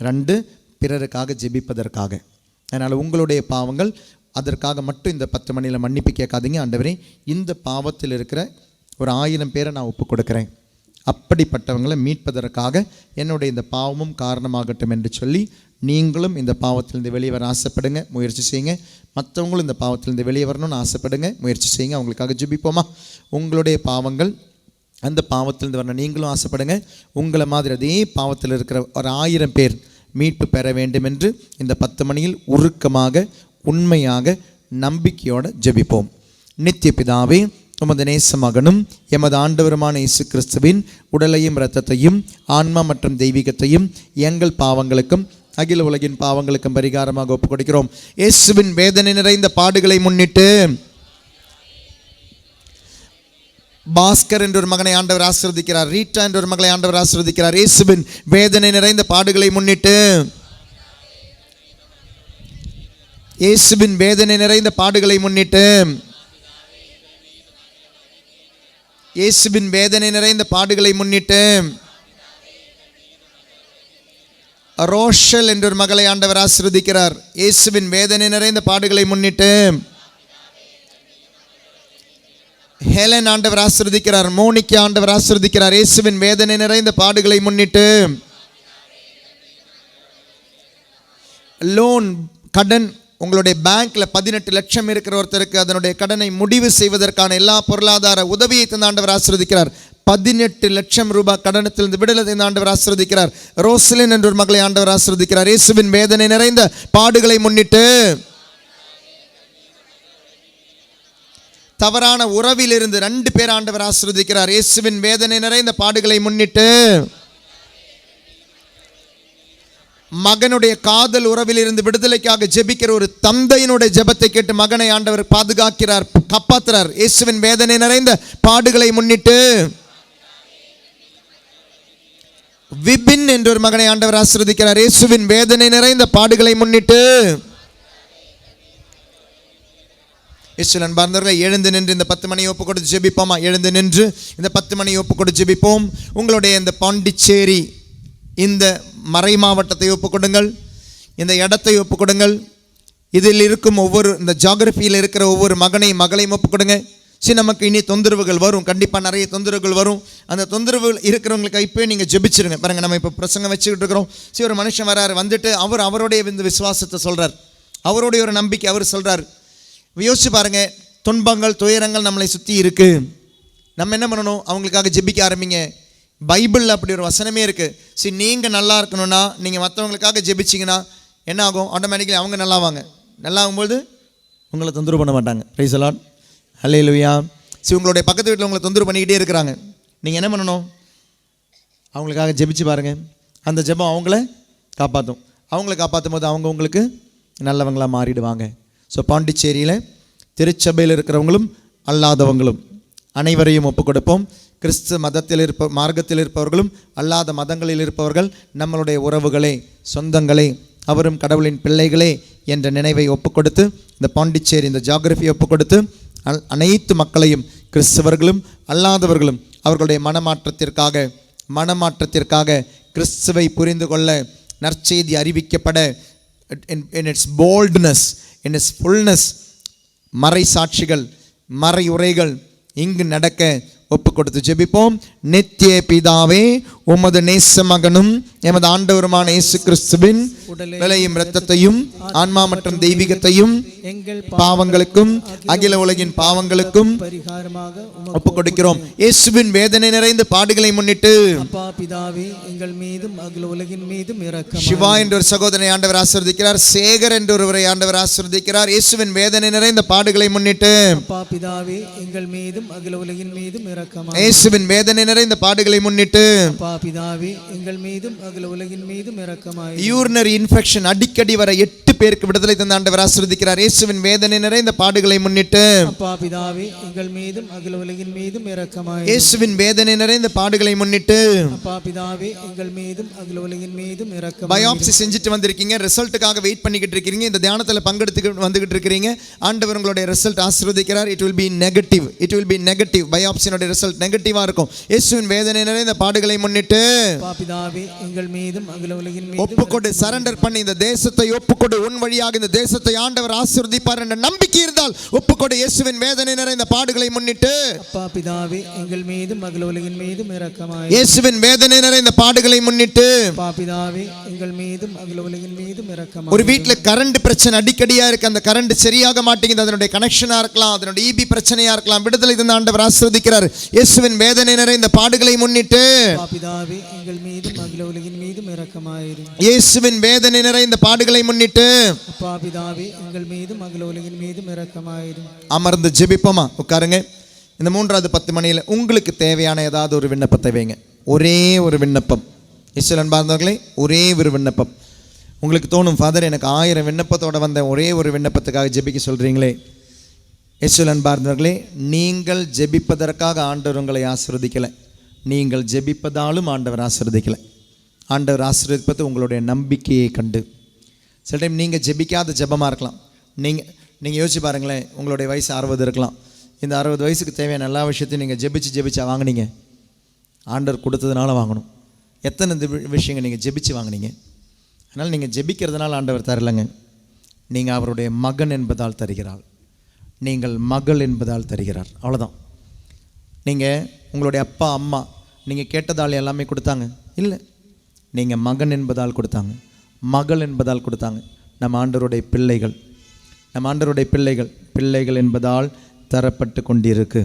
2 பிறருக்காக ஜெபிப்பதற்காக. அதனால் உங்களுடைய பாவங்கள் அதற்காக மட்டும் இந்த 10 மணியில் மன்னிப்பு கேட்காதீங்க. ஆண்டவரே, இந்த பாவத்தில் இருக்கிற ஒரு 1000 பேரை நான் ஒப்பு கொடுக்குறேன், அப்படிப்பட்டவங்களை மீட்பதற்காக என்னுடைய இந்த பாவமும் காரணமாகட்டும் என்று சொல்லி நீங்களும் இந்த பாவத்திலிருந்து வெளியே வர ஆசைப்படுங்க, முயற்சி செய்யுங்க. மற்றவங்களும் இந்த பாவத்திலிருந்து வெளியே வரணும்னு ஆசைப்படுங்க, முயற்சி செய்யுங்க. அவங்களுக்காக ஜெபிப்போமா? உங்களுடைய பாவங்கள், அந்த பாவத்திலிருந்து வரணும் நீங்களும் ஆசைப்படுங்க. உங்களை மாதிரி அதே பாவத்தில் இருக்கிற ஒரு 1000 பேர் மீட்பு பெற வேண்டும் என்று இந்த 10 மணியில் உருக்கமாக உண்மையாக நம்பிக்கையோடு ஜெபிப்போம். நித்திய பிதாவே, உமது நேச மகனும் எமது ஆண்டவருமான இயேசு கிறிஸ்துவின் உடலையும் இரத்தத்தையும் ஆன்மா மற்றும் தெய்வீகத்தையும் எங்கள் பாவங்களுக்கும் அகில உலகின் பாவங்களுக்கும் பரிகாரமாக ஒப்புக் கொடுக்கிறோம். இயேசுவின் வேதனை நிறைந்த பாடுகளை முன்னிட்டு பாஸ்கர் என்ற ஒரு மகனை ஆண்டவர் ஆசீர்வதிக்கிறார். ரீட்டா என்ற ஒரு மகளை ஆண்டவர் ஆசீர்வதிக்கிறார். இயேசுவின் வேதனை நிறைந்த பாடுகளை முன்னிட்டு, இயேசுவின் வேதனை நிறைந்த பாடுகளை முன்னிட்டு, இயேசுவின் வேதனை நிறைந்த பாடுகளை முன்னிட்டு ரோஷல் என்ற ஒரு மகளை ஆண்டவர் ஆசீர்வதிக்கிறார். இயேசுவின் வேதனை நிறைந்த பாடுகளை முன்னிட்டு ஹெலன் ஆண்டவர் ஆசீர்வதிக்கிறார். மோனிகா ஆண்டவர் ஆசீர்வதிக்கிறார். இயேசுவின் வேதனை நிறைந்த பாடுகளை முன்னிட்டு லோன் கடன் உங்களுடைய பேங்க்ல 18 லட்சம் இருக்கிற ஒருத்தருக்கு அதனுடைய கடனை முடிவு செய்வதற்கான எல்லா பொருளாதார உதவியை தந்த ஆண்டவர் ஆசீர்வதிக்கிறார். 18 லட்சம் ரூபாய் கடனத்திலிருந்து விடுதலை தந்த ஆண்டவர் ஆசீர்வதிக்கிறார். ரோஸ்லின் என்ற ஒரு மகளை ஆண்டவர் ஆசீர்வதிக்கிறார். இயேசுவின் வேதனை நிறைந்த பாடுகளை முன்னிட்டு தவறான உறவிலிருந்து 2 பேர் ஆண்டவர் ஆசீர்வதிக்கிறார். இயேசுவின் வேதனை நிறைந்த பாடுகளை முன்னிட்டு மகனுடைய காதல் உறவிலிருந்து விடுதலைக்காக ஜெபிக்கிற ஒரு தந்தையினுடைய ஜெபத்தை கேட்டு மகனை ஆண்டவர் பாதுகாக்கிறார், காப்பாற்றுறார். இயேசுவின் வேதனை நிறைந்த பாடுகளை முன்னிட்டு விபின் என்ற ஒரு மகனை ஆண்டவர் ஆசீர்வதிக்கிறார். இயேசுவின் வேதனை நிறைந்த பாடுகளை முன்னிட்டு இயேசுவின் அன்பார்ந்தவர்களை, எழுந்து நின்று இந்த 10 மணியை ஒப்பு கொடுத்து ஜெபிப்போமா? எழுந்து நின்று இந்த 10 மணியை ஒப்பு கொடுத்து ஜெபிப்போம். உங்களுடைய இந்த பாண்டிச்சேரி இந்த மறை மாவட்டத்தை ஒப்புக்கொடுங்கள், இந்த இடத்தை ஒப்புக்கொடுங்கள். இதில் இருக்கும் ஒவ்வொரு இந்த ஜியாகிரபியில் இருக்கிற ஒவ்வொரு மகனையும் மகளையும் ஒப்புக்கொடுங்க. சரி, நமக்கு இனி தொந்தரவுகள் வரும், கண்டிப்பாக நிறைய தொந்தரவுகள் வரும். அந்த தொந்தரவுகள் இருக்கிறவங்களுக்கு இப்போ நீங்கள் ஜெபிச்சிருங்க. பாருங்கள், நம்ம இப்போ பிரசங்கம் வச்சுக்கிட்டு இருக்கிறோம். சரி, ஒரு மனுஷன் வராரு, வந்துட்டு அவருடைய இந்த விசுவாசத்தை சொல்கிறார், அவருடைய ஒரு நம்பிக்கை அவர் சொல்கிறார். யோசிச்சு பாருங்க, துன்பங்கள் துயரங்கள் நம்மளை சுற்றி இருக்குது. நம்ம என்ன பண்ணணும்? அவங்களுக்காக ஜெபிக்க ஆரம்பிங்க. பைபிளில் அப்படி ஒரு வசனமே இருக்குது. சரி, நீங்கள் நல்லா இருக்கணும்னா நீங்கள் மற்றவங்களுக்காக ஜெபிச்சிங்கன்னா என்ன ஆகும்? ஆட்டோமேட்டிக்கலி அவங்க நல்லாவாங்க. நல்லாகும்போது உங்களை தொந்தரவு பண்ண மாட்டாங்க. பிரைஸ் தி லார்ட், ஹல்லேலூயா. சரி, உங்களுடைய பக்கத்து வீட்டில் உங்களை தொந்தரவு பண்ணிக்கிட்டே இருக்கிறாங்க. நீங்கள் என்ன பண்ணணும்? அவங்களுக்காக ஜெபிச்சு பாருங்கள். அந்த ஜெபம் அவங்கள காப்பாற்றும். அவங்கள காப்பாற்றும் போது அவங்க உங்களுக்கு நல்லவங்களாக மாறிடுவாங்க. ஸோ பாண்டிச்சேரியில் திருச்சபையில் இருக்கிறவங்களும் அல்லாதவங்களும் அனைவரையும் ஒப்புக் கொடுப்போம். கிறிஸ்து மதத்தில் மார்க்கத்தில் இருப்பவர்களும் அல்லாத மதங்களில் இருப்பவர்கள் நம்மளுடைய உறவுகளே, சொந்தங்களே, அவரும் கடவுளின் பிள்ளைகளே என்ற நினைவை ஒப்புக் கொடுத்து இந்த பாண்டிச்சேரி இந்த ஜியாகிரபியை ஒப்புக் கொடுத்து அனைத்து மக்களையும், கிறிஸ்தவர்களும் அல்லாதவர்களும் அவர்களுடைய மனமாற்றத்திற்காக கிறிஸ்துவை புரிந்து கொள்ள, நற்செய்தி அறிவிக்கப்பட, in its boldness, in its fullness, மறை சாட்சிகள், மறை உரைகள் இங்கு நடக்க ஒப்பு கொடுத்து ஜெபிப்போம். நித்திய பிதாவே, உமது நேச மகனும் எமது ஆண்டவருமான இயேசு கிறிஸ்துவின் உடலையும் இரத்தத்தையும் ஆன்மா மற்றும் தெய்வீகத்தையும் எங்கள் பாவங்களுக்கும் அகில உலகின் பாவங்களுக்கும் பரிகாரமாக ஒப்பு கொடுக்கிறோம். இயேசுவின் வேதனை நிறைந்த பாடுகளை முன்னிட்டு அப்பா பிதாவே, எங்கள் மீதும் அகில உலகின் மீதும் இரக்கம். சிவா என்ற ஒரு சகோதரனை ஆண்டவர் ஆசீர்வதிக்கிறார். சேகர் என்ற ஒருவரை ஆண்டவர் ஆசீர்வதிக்கிறார். இயேசுவின் வேதனை நிறைந்த பாடுகளை முன்னிட்டு அப்பா பிதாவே, எங்கள் மீதும் அகில உலகின் மீதும் இரக்கம். இயேசுவின் வேதனை நிறைந்த பாடுகளை முன்னிட்டு அப்பா பிதாவே, எங்கள் மீதும் அகில உலகின் மீதும் இரக்கமாய். யூரினரி இன்ஃபெக்ஷன் அடிக்கடி வர 8 பேருக்கு விடுதலை தந்த ஆண்டவர் ஆசீர்வதிக்கிறார். இயேசுவின் வேதனை நிறைந்த பாடுகளை முன்னிட்டு அப்பா பிதாவே, எங்கள் மீதும் அகில உலகின் மீதும் இரக்கமாய். இயேசுவின் வேதனை நிறைந்த பாடுகளை முன்னிட்டு அப்பா பிதாவே, எங்கள் மீதும் அகில உலகின் மீதும் இரக்கமாய். பயாப்சி செஞ்சுட்டு வந்திருக்கீங்க, ரிசல்ட்டுக்காக வெயிட் பண்ணிக்கிட்டு இருக்கீங்க. இந்த தியானத்தில் பங்கெடுத்து வந்துகிட்டு இருக்கிறீங்க. ஆண்டவர் உங்களுடைய ரிசல்ட் ஆசீர்வதிக்கிறார். It will be negative. பயாப்சியோட ரிசல்ட் நெகட்டிவா இருக்கும். இயேசுவின் வேதனை நிறைந்த பாடுகளை முன்னிட்டு அப்பா பிதாவே, எங்கள் மீதும் அகில உலகின் மீதும் ஒப்புக்கொடு, சரண்டர் பண்ணி இந்த தேசத்தை ஒப்புக்கொடு. உன் வழியாக இந்த தேசத்தை ஆண்டவர் ஆசீர்வதிப்பார் என்ற நம்பிக்கை இருந்தால் ஒப்புக்கொடு. இயேசுவின் வேதனை நிறைந்த பாடுகளை முன்னிட்டு அப்பா பிதாவே, எங்கள் மீதும் அகில உலகின் மீதும் இரக்கமாய். இயேசுவின் வேதனை நிறைந்த பாடுகளை முன்னிட்டு அப்பா பிதாவே, எங்கள் மீதும் அகில உலகின் மீதும் இரக்கமாய். ஒரு வீட்ல கரண்ட் பிரச்சனை அடிக்கடியா இருக்கு, அந்த கரண்ட் சரியாக மாட்டேங்குது. அதனுடைய கனெக்ஷனா இருக்கலாம், அதனுடைய ஈபி பிரச்சனையா இருக்கலாம். விடுதலை தந்த ஆண்டவர் ஆசீர்வதிக்கிறார். இயேசுவின் வேதனை நிறைந்த பாடுகளை முன்னிட்டு அப்பா பிதாவே, எங்கள் மீதும் அகில உலகின் மீதும் இரக்கமாயிரு. இயேசுவின் வேதனை நிறைந்த பாடுகளை முன்னிட்டு அப்பா பிதாவே, எங்கள் மீதும் அகில உலகின் மீதும் இரக்கமாயிரு. அமர்ந்து ஜெபிப்போமா? உட்காருங்க. இந்த 3வது 10 மணியில் உங்களுக்கு தேவையான ஏதாவது ஒரு விண்ணப்பத்தை வைங்க. ஒரே ஒரு விண்ணப்பம். இயேசுவின் அன்பார்ந்தவர்களே, ஒரே ஒரு விண்ணப்பம். உங்களுக்கு தோணும், ஃபாதர் எனக்கு 1000 விண்ணப்பத்தோட வந்த ஒரே ஒரு விண்ணப்பத்துக்காக ஜெபிக்க சொல்றீங்களே. இயேசுவின் அன்பார்ந்தவர்களே, நீங்கள் ஜெபிப்பதற்காக ஆண்டவர் உங்களை ஆசீர்வதிக்கலை, நீங்கள் ஜெபிப்பதாலும் ஆண்டவர் ஆசீர்வதிக்கலை. ஆண்டவர் ஆசீர்வதிப்பது உங்களுடைய நம்பிக்கையை கண்டு. சில டைம் நீங்கள் ஜெபிக்காத ஜெபமாக இருக்கலாம். நீங்கள் யோசிச்சு பாருங்களேன், உங்களுடைய வயசு 60 இருக்கலாம். இந்த 60 வயசுக்கு தேவையான எல்லா விஷயத்தையும் நீங்கள் ஜெபிச்சா வாங்கினீங்க. ஆண்டவர் கொடுத்ததுனால வாங்கணும். எத்தனை விஷயங்கள் நீங்கள் ஜெபிச்சு வாங்கினீங்க. அதனால் நீங்கள் ஜெபிக்கிறதுனால ஆண்டவர் தரலைங்க. நீங்கள் அவருடைய மகன் என்பதால் தருகிறாள், நீங்கள் மகள் என்பதால் தருகிறார். அவ்வளோதான். நீங்கள் உங்களுடைய அப்பா அம்மா நீங்கள் கேட்டதால் எல்லாமே கொடுத்தாங்க? இல்லை. நீங்கள் மகன் என்பதால் கொடுத்தாங்க, மகள் என்பதால் கொடுத்தாங்க. நம்ம ஆண்டவருடைய பிள்ளைகள், நம்ம ஆண்டவருடைய பிள்ளைகள் என்பதால் தரப்பட்டு கொண்டிருக்கு.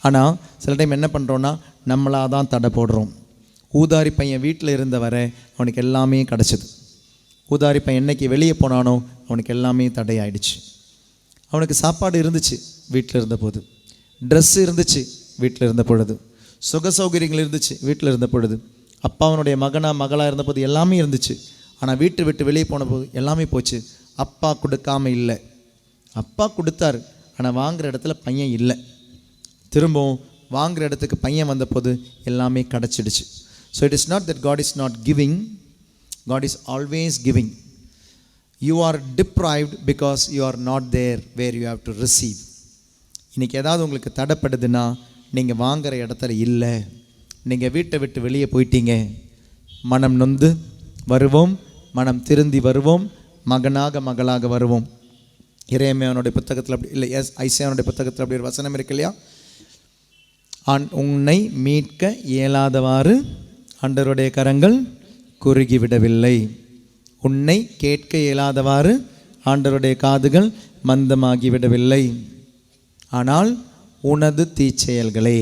ஆனால் சில டைம் என்ன பண்ணுறோன்னா நம்மளாக தான் தடை போடுறோம். ஊதாரி பையன் வீட்டில் இருந்த வரை அவனுக்கு எல்லாமே கிடச்சிது. ஊதாரி பையன் என்னைக்கு வெளியே போனானோ அவனுக்கு எல்லாமே தடையாயிடுச்சு. அவனுக்கு சாப்பாடு இருந்துச்சு வீட்டில் இருந்தபோது, ட்ரெஸ்ஸு இருந்துச்சு வீட்டில் இருந்த பொழுது, சுக சௌகரியங்கள் இருந்துச்சு வீட்டில் இருந்த பொழுது, அப்பாவனுடைய மகளாக இருந்தபோது எல்லாமே இருந்துச்சு. ஆனால் வீட்டை விட்டு வெளியே போன போது எல்லாமே போச்சு. அப்பா கொடுக்காம இல்லை, அப்பா கொடுத்தாரு, ஆனால் வாங்குகிற இடத்துல பையன் இல்லை. திரும்பவும் வாங்குகிற இடத்துக்கு பையன் வந்தபோது எல்லாமே கிடச்சிடுச்சு. So it is not that God is not giving, God is always giving. You are deprived because you are not there where you have to receive. இன்றைக்கி ஏதாவது உங்களுக்கு தடைப்படுதுன்னா நீங்கள் வாங்குகிற இடத்துல இல்லை, நீங்கள் வீட்டை விட்டு வெளியே போயிட்டீங்க. மனம் நொந்து வருவோம், மனம் திருந்தி வருவோம், மகனாக மகளாக வருவோம். எரேமியாவுடைய புத்தகத்தில் அப்படி இல்லை, ஐசையாவுடைய புத்தகத்தில் அப்படி ஒரு வசனம் இருக்கு இல்லையா? உன்னை மீட்க இயலாதவாறு ஆண்டவருடைய கரங்கள் குறுகிவிடவில்லை, உன்னை கேட்க இயலாதவாறு ஆண்டவருடைய காதுகள் மந்தமாகிவிடவில்லை, ஆனால் உனது தீச்செயல்களே.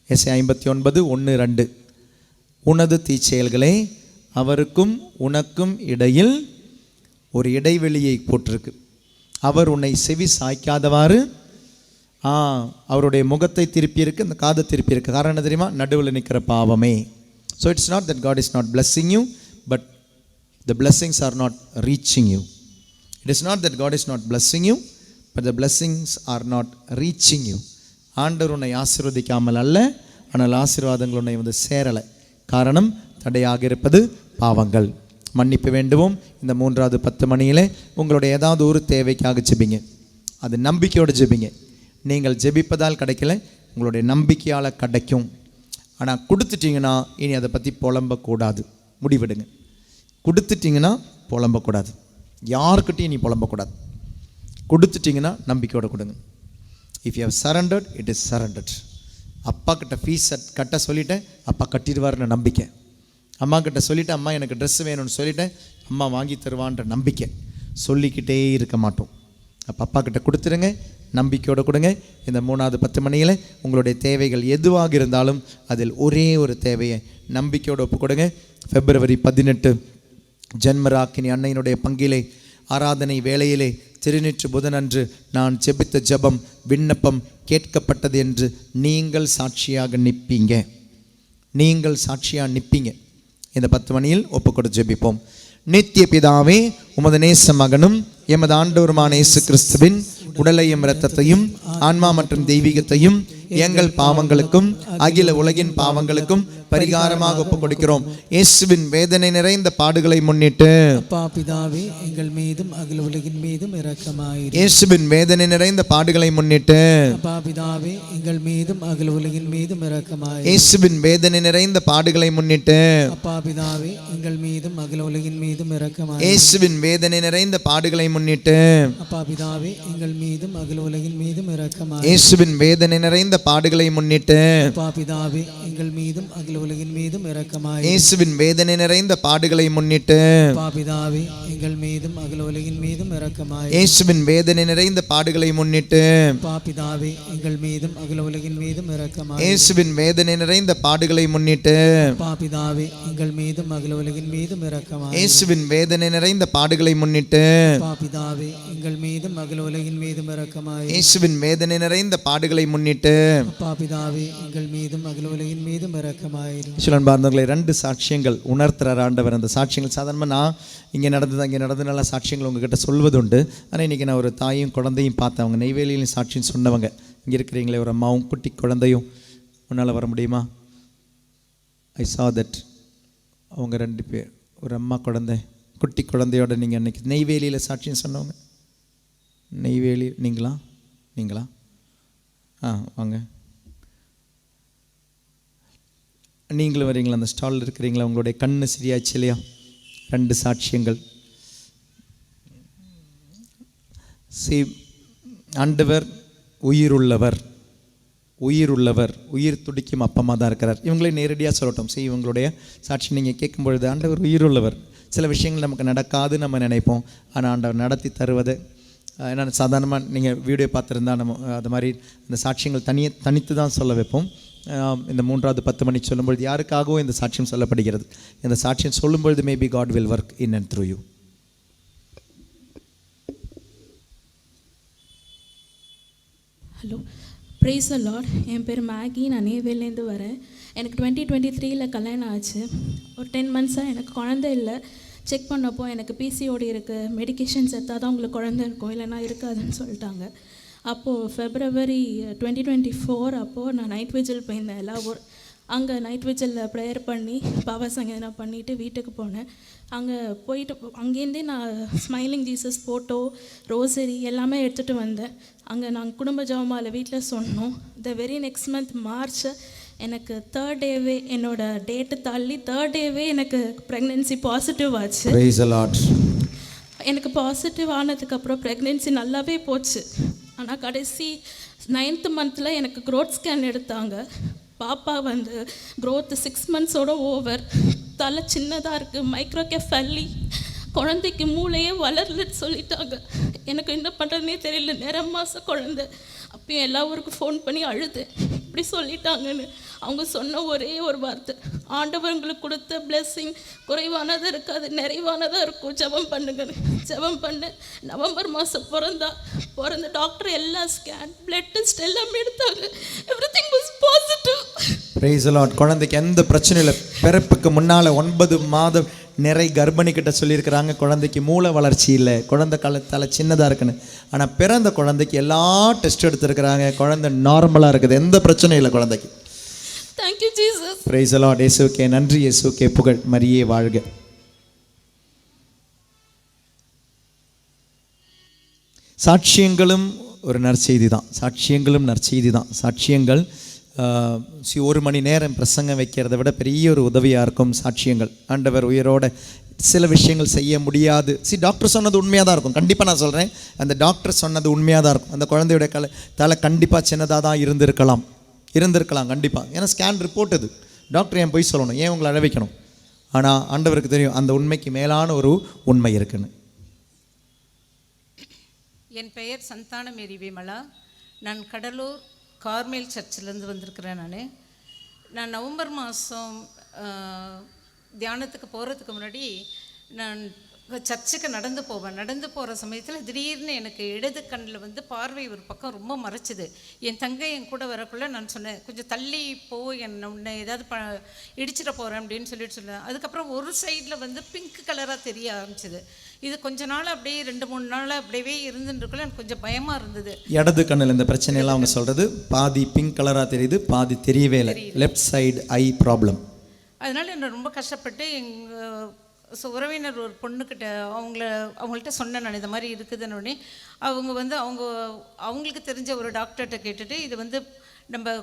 எஸ்ஐ 59:1-2. உனது தீச்செயல்களே, அவருக்கும் உனக்கும் இடையில் ஒரு இடைவெளியை போட்டிருக்கு. அவர் உன்னை செவி சாய்க்காதவாறு அவருடைய முகத்தை திருப்பியிருக்கு, அந்த காதை திருப்பியிருக்கு. காரணம் என்ன தெரியுமா? நடுவில் நிற்கிற பாவமே. So it's not that God is not blessing you, but the blessings are not reaching you. It is not that God is not blessing you, but the blessings are not reaching you. ஆண்டவர் உன்னை ஆசீர்வதிக்காமல் அல்ல, ஆனால் ஆசீர்வாதங்கள் உன்னை வந்து சேரலை. காரணம் தடையாக இருப்பது பாவங்கள். மன்னிப்பு வேண்டுவோம். இந்த 3வது 10 மணியில் உங்களுடைய ஏதாவது ஒரு தேவைக்காக ஜெபிங்க. அது நம்பிக்கையோடு ஜெபிங்க. நீங்கள் ஜெபிப்பதால் கிடைக்கல, உங்களுடைய நம்பிக்கையால் கிடைக்கும். ஆனால் கொடுத்துட்டிங்கன்னா இனி அதை பற்றி புலம்பக்கூடாது, முடிவெடுங்க. கொடுத்துட்டிங்கன்னா புலம்பக்கூடாது, யாருக்கிட்டையும் நீ புலம்பக்கூடாது. கொடுத்துட்டிங்கன்னா நம்பிக்கையோடு கொடுங்க. If you have surrendered, it is surrendered. அப்பா கிட்ட ஃபீஸ் கட்ட சொல்லிட்டேன், அப்பா கட்டிடுவார்னு நம்பிக்கை. அம்மா கிட்ட சொல்லிவிட்டு அம்மா எனக்கு ட்ரெஸ் வேணும்னு சொல்லிட்டேன், அம்மா வாங்கி தருவான்ற நம்பிக்கை. சொல்லிக்கிட்டே இருக்க மாட்டோம். அப்போ அப்பா கிட்ட கொடுத்துருங்க, நம்பிக்கையோடு கொடுங்க. இந்த 3வது 10 மணியில் உங்களுடைய தேவைகள் எதுவாக இருந்தாலும் அதில் ஒரே ஒரு தேவையை நம்பிக்கையோடு ஒப்பு கொடுங்க. February 18 ஜென்மராக்கினி அன்னையினுடைய பங்கிலே ஆராதனை வேளையிலே திருநீற்று புதனன்று நான் ஜெபித்த ஜெபம் விண்ணப்பம் கேட்கப்பட்டது என்று நீங்கள் சாட்சியாக நிற்பீங்க. நீங்கள் சாட்சியாக நிற்பீங்க. இந்த 10 மணியில் ஒப்புக்கொடு ஜெபிப்போம். நித்திய பிதாவே, உமது நேச மகனும் எமது ஆண்டவருமான இயேசு கிறிஸ்துவின் உடலையும் இரத்தத்தையும் ஆன்மா மற்றும் தெய்வீகத்தையும் எங்கள் பாவங்களுக்கும் அகில உலகின் பாவங்களுக்கும் பரிகாரமாக ஒப்புக் கொடுக்கிறோம். இயேசுவின் வேதனை நிறைந்த பாடுகளை முன்னிட்டு அப்பா பிதாவே, எங்கள் மீதும் அகில உலகின் மீதும் இரக்கமாயிரும். இயேசுவின் வேதனை நிறைந்த பாடுகளை முன்னிட்டு அப்பா பிதாவே, எங்கள் மீதும் அகில உலகின் மீதும் இரக்கமாயிரும். இயேசுவின் வேதனை நிறைந்த பாடுகளை முன்னிட்டு அப்பா பிதாவே, எங்கள் மீதும் அகில உலகின் மீதும் இரக்கமாயிரும். இயேசுவின் வேதனை நிறைந்த பாடுகளை முன்னிட்டு அப்பா பிதாவே, எங்கள் மீதும் அகில உலகின் மீதும் இரக்கமாயிரும். இயேசுவின் வேதனை நிறைந்த பாடுகளை முன்னிட்டு அப்பா பிதாவே, எங்கள் மீதும் அகில உலகின் மீதும் இரக்கமாயிரும். இயேசுவின் வேதனை நிறைந்த பாடுகளை முன்னிட்டு அப்பா பிதாவே, எங்கள் மீதும் அகில உலகின் மீதும் இரக்கமாயிரும். இயேசுவின் வேதனை நிறைந்த பாடுகளை முன்னிட்டு அப்பா பிதாவே, எங்கள் மீதும் அகில உலகின் மீதும் இரக்கமாயிரும். இயேசுவின் வேதனை நிறைந்த பாடுகளை முன்னிட்டு அப்பா பிதாவே, எங்கள் மீதும் அகில உலகின் மீதும் இரக்கமாயிரும். இயேசுவின் வேதனை நிறைந்த பாடுகளை முன்னிட்டு அப்பா பிதாவே, எங்கள் மீதும் அகில உலகின் மீதும் இரக்கமாயிரும். இயேசுவின் வேதனை நிறைந்த பாடுகளை முன்னிட்டு அப்பா பிதாவே, எங்கள் மீதும் அகில உலகின் மீதும் இரக்கமாயிரும். பார்ந்தவர்களை 2 சாட்சியங்கள் உணர்த்துறார் ஆண்டவர். அந்த சாட்சியங்கள் சாதாரணமாக நான் இங்கே நடந்ததுனால சாட்சியங்கள் உங்ககிட்ட சொல்வது உண்டு. ஆனால் இன்றைக்கி நான் ஒரு தாயும் குழந்தையும் பார்த்தேன். அவங்க நெய்வேலியிலும் சாட்சின்னு சொன்னவங்க. இங்கே இருக்கிறீங்களே, ஒரு அம்மாவும் குட்டி குழந்தையும். உன்னால் வர முடியுமா? ஐ சா தட். அவங்க 2 பேர், ஒரு அம்மா குழந்தை, குட்டி குழந்தையோட நீங்கள் அன்றைக்கி நெய்வேலியில் சாட்சின்னு சொன்னவங்க. நெய்வேலி நீங்களா வாங்க. நீங்களும் வரீங்களா? அந்த ஸ்டாலில் இருக்கிறீங்களா? உங்களுடைய கண்ணு சரியாச்சு இல்லையா? 2 சாட்சியங்கள். ஆண்டவர் உயிருள்ளவர், உயிர் உள்ளவர், உயிர் துடிக்கும் அப்பமாக தான் இருக்கிறார். இவங்களே நேரடியாக சொல்லட்டும். சரி, இவங்களுடைய சாட்சி நீங்கள் கேட்கும் பொழுது ஆண்டவர் உயிர் உள்ளவர். சில விஷயங்கள் நமக்கு நடக்காது நம்ம நினைப்போம், ஆனால் ஆண்டவர் நடத்தி தருவது. ஏன்னா சாதாரணமாக நீங்கள் வீடியோ பார்த்துருந்தா நம்ம அது மாதிரி இந்த சாட்சியங்கள் தனித்து தான் சொல்ல வைப்போம். இந்த 3வது 10 மணிக்கு சொல்லும்பொழுது யாருக்காகவும் இந்த சாட்சியம் சொல்லப்படுகிறது. இந்த சாட்சியம் சொல்லும்பொழுது maybe God will work in and through you. Hello, praise the Lord. என் பேர் மேகி, நான் நேவேலேருந்து வரேன். எனக்கு 2023 கல்யாணம் ஆச்சு. ஒரு 10 மந்த்ஸாக எனக்கு குழந்தை இல்லை. செக் பண்ணப்போ எனக்கு பிசிஓடி இருக்குது, மெடிக்கேஷன்ஸ் எடுத்தால் தான் உங்களுக்கு குழந்தை இருக்கும், இல்லைனா இருக்காதுன்னு சொல்லிட்டாங்க. அப்போது February 2024 அப்போது நான் நைட் விஜில் போயிருந்தேன் எல்லா அங்கே நைட் விஜிலில் ப்ரேயர் பண்ணி பாவ சங்கீதம் பண்ணிவிட்டு வீட்டுக்கு போனேன். அங்கே போயிட்டு அங்கேருந்தே நான் ஸ்மைலிங் ஜீசஸ் ஃபோட்டோ, ரோசரி எல்லாமே எடுத்துகிட்டு வந்தேன். அங்கே நாங்கள் குடும்ப ஜெபமாலை வீட்டில் சொன்னோம். The very next month March எனக்கு 3rd டேவே என்னோட டேட்டு தள்ளி 3rd டேவே எனக்கு ப்ரெக்னென்சி பாசிட்டிவ் ஆச்சு. எனக்கு பாசிட்டிவ் ஆனதுக்கப்புறம் ப்ரெக்னென்சி நல்லாவே போச்சு. ஆனால் கடைசி 9th மந்தில் எனக்கு க்ரோத் ஸ்கேன் எடுத்தாங்க. பாப்பா வந்து க்ரோத் 6 மந்த்ஸோட ஓவர், தலை சின்னதாக இருக்குது, மைக்ரோகெஃபல்லி, குழந்தைக்கு மூளையே வளரலன்னு சொல்லிட்டாங்க. எனக்கு என்ன பண்ணுறதுனே தெரியல. 9 மாத குழந்தை. அப்பயும் எல்லா ஊருக்கும் ஃபோன் பண்ணி அழுது இப்படி சொல்லிட்டாங்கன்னு. அவங்க சொன்ன ஒரே ஒரு வார்த்தை, ஆண்டவங்களுக்கு கொடுத்த பிளெஸ்ஸிங் குறைவானதாக இருக்காது, நிறைவானதாக இருக்கும், ஜெபம் பண்ணுங்கன்னு. ஜெபம் பண்ண நவம்பர் மாதம் பிறந்த டாக்டர் எல்லா ஸ்கேன், பிளட் டெஸ்ட் எல்லாமே எடுத்தாங்க. Everything was positive. Price the Lord. குழந்தைக்கு எந்த பிரச்சனையும் இல்லை. பிறப்புக்கு முன்னால் 9 மாதம் நிறை கர்ப்பிணி கிட்ட சொல்லியிருக்கிறாங்க குழந்தைக்கு மூளை வளர்ச்சி இல்லை, குழந்தை தலை சின்னதாக இருக்குன்னு. ஆனால் பிறந்த குழந்தைக்கு எல்லா டெஸ்ட் எடுத்துருக்கிறாங்க, குழந்தை நார்மலாக இருக்குது, எந்த பிரச்சனையும் இல்லை குழந்தைக்கு. Thank you Jesus. Price the Lord. இயேசுவுக்கே நன்றி, இயேசுவுக்கே புகழ், மரியே வாழ்க. சாட்சியங்களும் ஒரு நற்செய்தி தான். சாட்சியங்கள் 1 மணி நேரம் பிரசங்கம் வைக்கிறத விட பெரிய ஒரு உதவியாக இருக்கும் சாட்சியங்கள். ஆண்டவர் உயிரோட சில விஷயங்கள் செய்ய முடியாது. டாக்டர் சொன்னது உண்மையாக தான் இருக்கும். கண்டிப்பாக நான் சொல்கிறேன், அந்த டாக்டர் சொன்னது உண்மையாக தான் இருக்கும். அந்த குழந்தையோட தலை கண்டிப்பாக சின்னதாக தான் இருந்திருக்கலாம் கண்டிப்பாக. ஏன்னா ஸ்கேன் ரிப்போர்ட் இது. டாக்டர் ஏன் போய் சொல்லணும், ஏன் உங்களை அழ வைக்கணும்? ஆனால் ஆண்டவருக்கு தெரியும் அந்த உண்மைக்கு மேலான ஒரு உண்மை இருக்குன்னு. என் பெயர் சந்தான மேரி விமலா. நான் கடலூர் கார்மேல் சர்ச்சிலேருந்து வந்திருக்கிறேன். நான் நவம்பர் மாதம் தியானத்துக்கு போகிறதுக்கு முன்னாடி நான் சர்ச்சுக்கு நடந்து போகிற சமயத்தில் திடீர்னு எனக்கு இடது கண்ணில் வந்து பார்வை ஒரு பக்கம் ரொம்ப மறைச்சிது. என் தங்கை என் கூட வரக்குள்ளே நான் சொன்னேன், கொஞ்சம் தள்ளி போ, உன்னை ஏதாவது இடிச்சிட போகிறேன் அப்படின்னு சொல்லிட்டு சொன்னேன். அதுக்கப்புறம் ஒரு சைடில் வந்து பிங்க் கலராக தெரிய ஆரம்பிச்சிது. இது கொஞ்ச நாள் அப்படியே 2-3 நாள் அப்படியே இருந்துருக்குள்ள எனக்கு கொஞ்சம் பயமாக இருந்தது. இடது கண்ணில் இந்த பிரச்சனையெல்லாம் அவங்க சொல்கிறது, பாதி பிங்க் கலராக தெரியுது, பாதி தெரியவே இல்லை. Left side I problem. அதனால் என்ன ரொம்ப கஷ்டப்பட்டு எங்கள் உறவினர் ஒரு பொண்ணுக்கிட்ட அவங்கள்ட்ட சொன்னேன் நான், இந்த மாதிரி இருக்குதுன்னு. அவங்க வந்து அவங்களுக்கு தெரிஞ்ச ஒரு டாக்டர்கிட்ட கேட்டுட்டு, இது வந்து நம்ம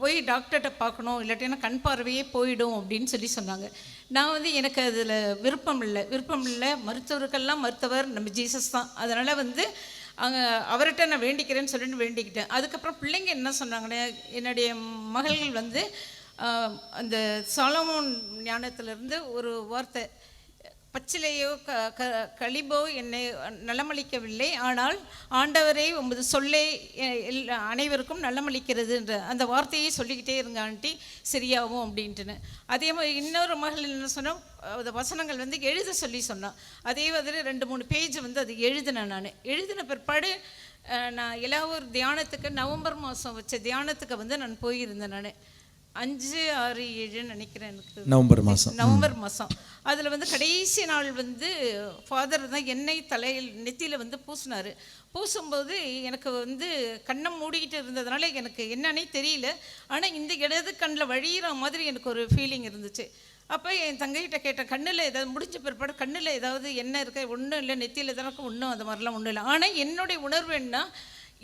போய் டாக்டர்கிட்ட பார்க்கணும், இல்லாட்டினா கண் பார்வையே போயிடும் அப்படின்னு சொன்னாங்க. நான் வந்து எனக்கு அதில் விருப்பம் இல்லை. மருத்துவருக்கெல்லாம் மருத்துவர் நம்ம ஜீசஸ் தான். அதனால் வந்து அவர்கிட்ட நான் வேண்டிக்கிறேன்னு சொல்லிட்டு வேண்டிக்கிட்டேன். அதுக்கப்புறம் பிள்ளைங்க என்ன சொன்னாங்கன்னா, என்னுடைய மகள்கள் வந்து அந்த சாலமோன் ஞானத்திலிருந்து ஒரு வார்த்தை, பச்சிலையோ களிபோ என்னை நலமளிக்கவில்லை, ஆனால் ஆண்டவரே உமது சொல்லே அனைவருக்கும் நலமளிக்கிறதுன்ற அந்த வார்த்தையை சொல்லிக்கிட்டே இருங்க ஆண்டி, சரியாகும் அப்படின்ட்டுன்னு. அதே மாதிரி இன்னொரு மகள் என்ன சொன்னோம், அந்த வசனங்கள் வந்து எழுத சொன்னான். அதே மாதிரி 2-3 பேஜ் வந்து அது எழுதினேன். நான் எழுதின பிற்பாடு நான் எல்லாரும் தியானத்துக்கு நவம்பர் மாதம் வச்ச தியானத்துக்கு வந்து நான் போயிருந்தேன். நான் 5, 6, 7 நினைக்கிறேன், எனக்கு நவம்பர் மாதம். அதில் வந்து கடைசி நாள் வந்து ஃபாதர் தான் எண்ணெய் தலையில் நெத்தியில் வந்து பூசும்போது எனக்கு வந்து கண்ணை மூடிக்கிட்டு இருந்ததுனால எனக்கு என்னன்னே தெரியல. ஆனால் இந்த இடது கண்ணில் வழியிற மாதிரி எனக்கு ஒரு ஃபீலிங் இருந்துச்சு. அப்போ என் தங்கைகிட்ட கேட்டேன், கண்ணில் ஏதாவது முடிஞ்ச பிற்பாடு கண்ணில் ஏதாவது என்ன இருக்க? ஒன்றும் இல்லை, நெத்தியில் தானே ஒன்றும் அது மாதிரிலாம் ஒன்றும் இல்லை. ஆனால் என்னுடைய உணர்வு என்ன,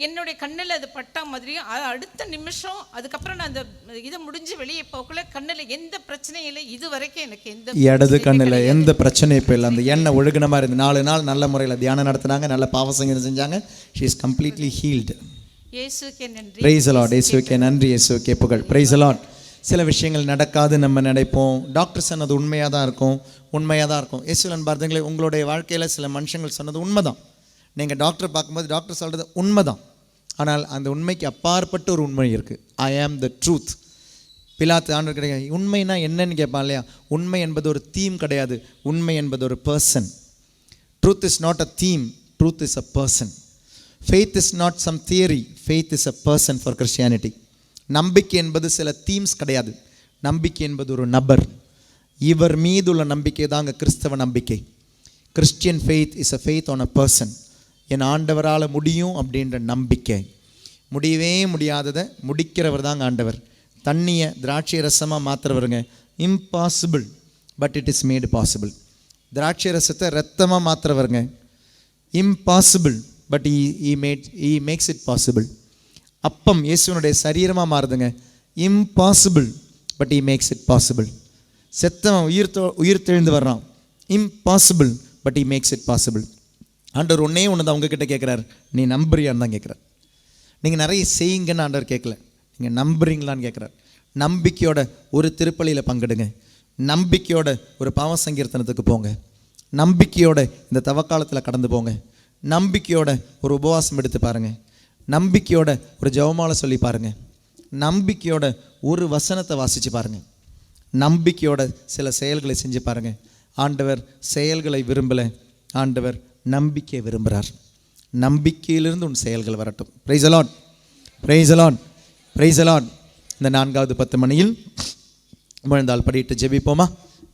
என்னுடைய கண்ணில் அது பட்டா மாதிரியும் அடுத்த நிமிஷம் அதுக்கப்புறம் நான் அந்த இதை முடிஞ்சு வெளியே போகல, கண்ணில் எந்த பிரச்சனையும் இல்லை. இது வரைக்கும் எனக்கு இடது கண்ணில் எந்த பிரச்சனையும் இப்போ இல்லை. அந்த எண்ணெய் ஒழுகின மாதிரி இருந்து 4 நாள் நல்ல முறையில் தியானம் நடத்தினாங்க, நல்ல பாவசங்கீதம் செஞ்சாங்க. She is completely healed. இயேசுவுக்கே நன்றி. Price the Lord. இயேசுவுக்கே நன்றி, இயேசுவுக்கே புகழ். Price the Lord. சில விஷயங்கள் நடக்காது நம்ம நினைப்போம். டாக்டர் சொன்னது உண்மையாக தான் இருக்கும், உண்மையாக தான் இருக்கும். இயேசுவின் பார்த்தீங்களே, உங்களுடைய வாழ்க்கையில் சில மனுஷங்கள் சொன்னது உண்மைதான். நீங்கள் டாக்டர் பார்க்கும்போது டாக்டர் சொல்கிறது உண்மைதான். ஆனால் அந்த உண்மைக்கு அப்பாற்பட்ட ஒரு உண்மை இருக்குது. ஐ ஆம் த ட்ரூத். பிலாத்து ஆண்டவர் கிடையாது, உண்மைனா என்னன்னு கேட்பான் இல்லையா? உண்மை என்பது ஒரு தீம் கிடையாது, உண்மை என்பது ஒரு person. Truth is not a theme, truth is a person. Faith is not some theory, faith is a person for Christianity. நம்பிக்கை என்பது சில தீம்ஸ் கிடையாது, நம்பிக்கை என்பது ஒரு நபர். இவர் மீது உள்ள நம்பிக்கை தாங்க கிறிஸ்தவ நம்பிக்கை. Christian faith is a faith on a person. என் ஆண்டவரால் முடியும் அப்படின்ற நம்பிக்கை. முடியவே முடியாததை முடிக்கிறவர் தாங்க ஆண்டவர். தண்ணியை திராட்சை ரசமாக மாற்றுறவருங்க. Impossible but it is made possible. திராட்சை ரசத்தை ரத்தமாக மாற்றுறவருங்க. Impossible but he makes it possible. அப்பம் இயேசுவனுடைய சரீரமாக மாறுதுங்க. Impossible but he makes it possible. செத்தவன் உயிர் தெழுந்து வர்றான். Impossible but he makes it possible. ஆண்டவர் ஒன்றே ஒன்று தான் உங்ககிட்ட கேட்குறாரு, நீ நம்புறியான்னு தான் கேட்குறார். நீங்கள் நிறைய செய்யுங்கன்னு ஆண்டவர் கேட்கல, நீங்கள் நம்புறீங்களான்னு கேட்குறார். நம்பிக்கையோட ஒரு திருப்பலியில் பங்கெடுங்க. நம்பிக்கையோட ஒரு பாவ சங்கீர்த்தனத்துக்கு போங்க. நம்பிக்கையோட இந்த தவக்காலத்தில் கடந்து போங்க. நம்பிக்கையோட ஒரு உபவாசம் எடுத்து பாருங்கள். நம்பிக்கையோட ஒரு ஜெபமாலை சொல்லி பாருங்கள். நம்பிக்கையோட ஒரு வசனத்தை வாசித்து பாருங்கள். நம்பிக்கையோட சில செயல்களை செஞ்சு பாருங்கள். ஆண்டவர் செயல்களை விரும்பலை, ஆண்டவர் நம்பிக்கை விரும்புகிறார். நம்பிக்கையிலிருந்து உன் செயல்கள் வரட்டும். Price the Lord, price the Lord, price the Lord. இந்த 4வது 10 மணியில் முழந்தாள் படியிட்டு ஜெபிப்போமா?